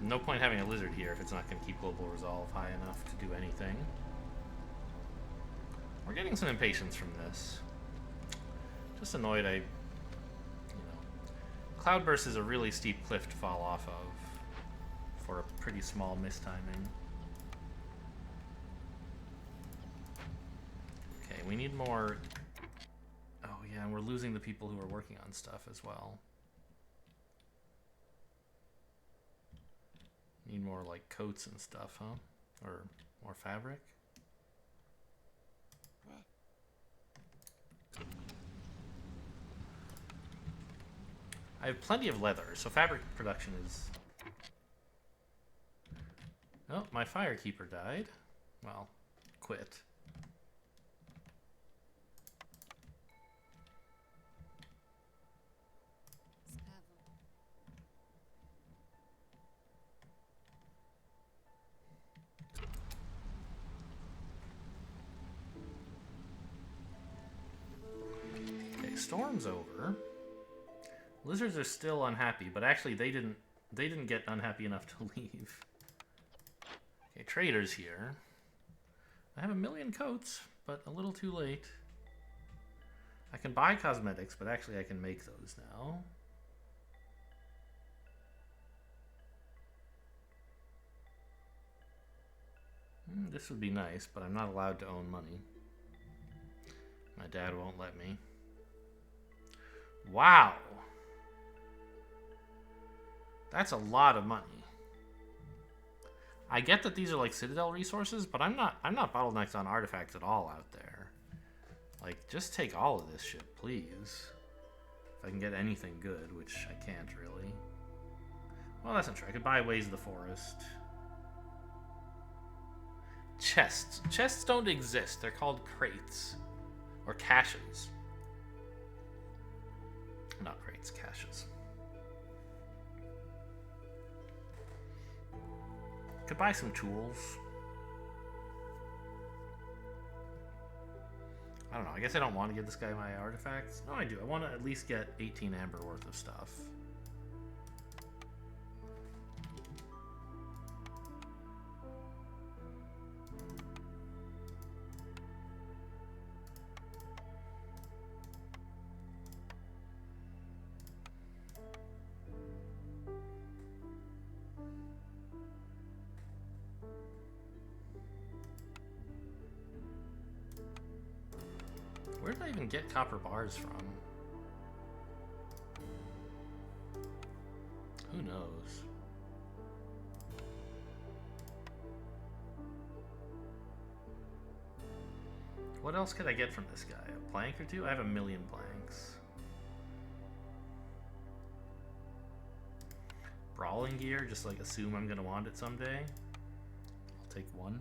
No point having a lizard here if it's not going to keep global resolve high enough to do anything. We're getting some impatience from this. Just annoyed you know. Cloudburst is a really steep cliff to fall off of for a pretty small mistiming. Okay, we need more... Oh yeah, and we're losing the people who are working on stuff as well. Need more, like, coats and stuff, huh? Or more fabric? I have plenty of leather, so fabric production is... Oh, my firekeeper died. Well, quit. Okay, storm's over. Lizards are still unhappy, but actually they didn't get unhappy enough to leave. Okay, traders here. I have 1,000,000 coats, but a little too late. I can buy cosmetics, but actually I can make those now. This would be nice, but I'm not allowed to own money. My dad won't let me. Wow! That's a lot of money. I get that these are like Citadel resources, but I'm not bottlenecked on artifacts at all out there. Like, just take all of this shit, please. If I can get anything good, which I can't really. Well, that's not true. I could buy Ways of the Forest. chests. Chests don't exist. They're called crates. Or caches. Not crates, caches. Could buy some tools. I don't know. I guess I don't want to give this guy my artifacts. No, I do. I want to at least get 18 amber worth of stuff. Where did I even get copper bars from? Who knows? What else could I get from this guy? A plank or two? I have a million planks. Brawling gear, just like assume I'm gonna want it someday. I'll take one.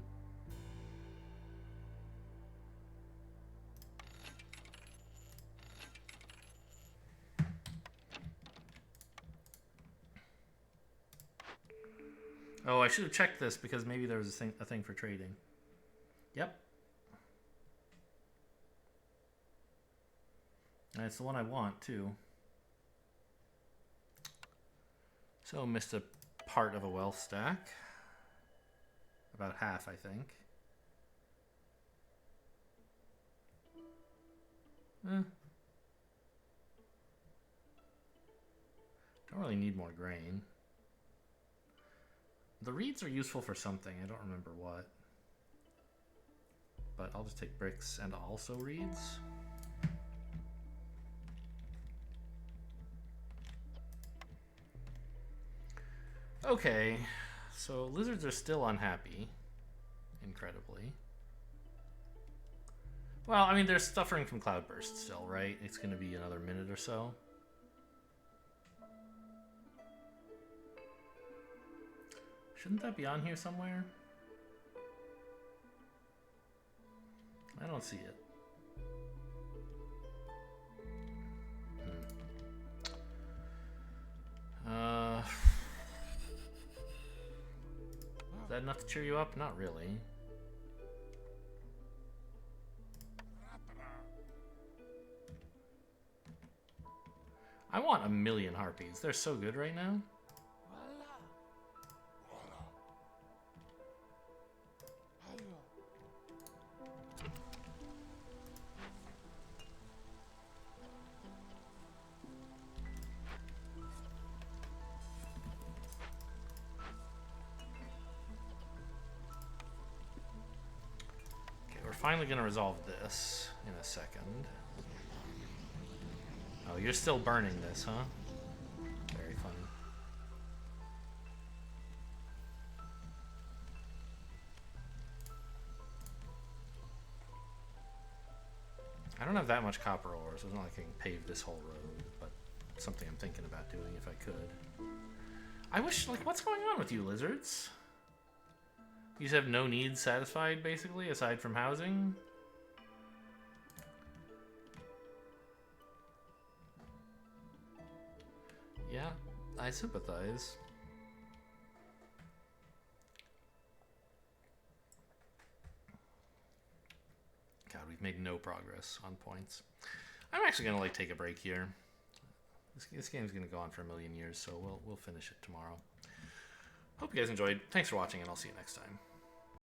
Oh, I should have checked this because maybe there was a thing for trading. Yep. And it's the one I want, too. So, missed a part of a wealth stack. About half, I think. Don't really need more grain. The reeds are useful for something. I don't remember what. But I'll just take bricks and also reeds. Okay, so lizards are still unhappy. Incredibly. Well, I mean, they're suffering from cloudburst still, right? It's going to be another minute or so. Shouldn't that be on here somewhere? I don't see it. Is that enough to cheer you up? Not really. I want a million harpies. They're so good right now. Finally gonna resolve this in a second. Oh, you're still burning this, huh? Very funny. I don't have that much copper ore, so it's not like I can pave this whole road, but it's something I'm thinking about doing if I could. I wish, like, what's going on with you, lizards? You just have no needs satisfied, basically, aside from housing? Yeah, I sympathize. God, we've made no progress on points. I'm actually gonna, like, take a break here. This game's gonna go on for a million years, so we'll finish it tomorrow. Hope you guys enjoyed. Thanks for watching, and I'll see you next time.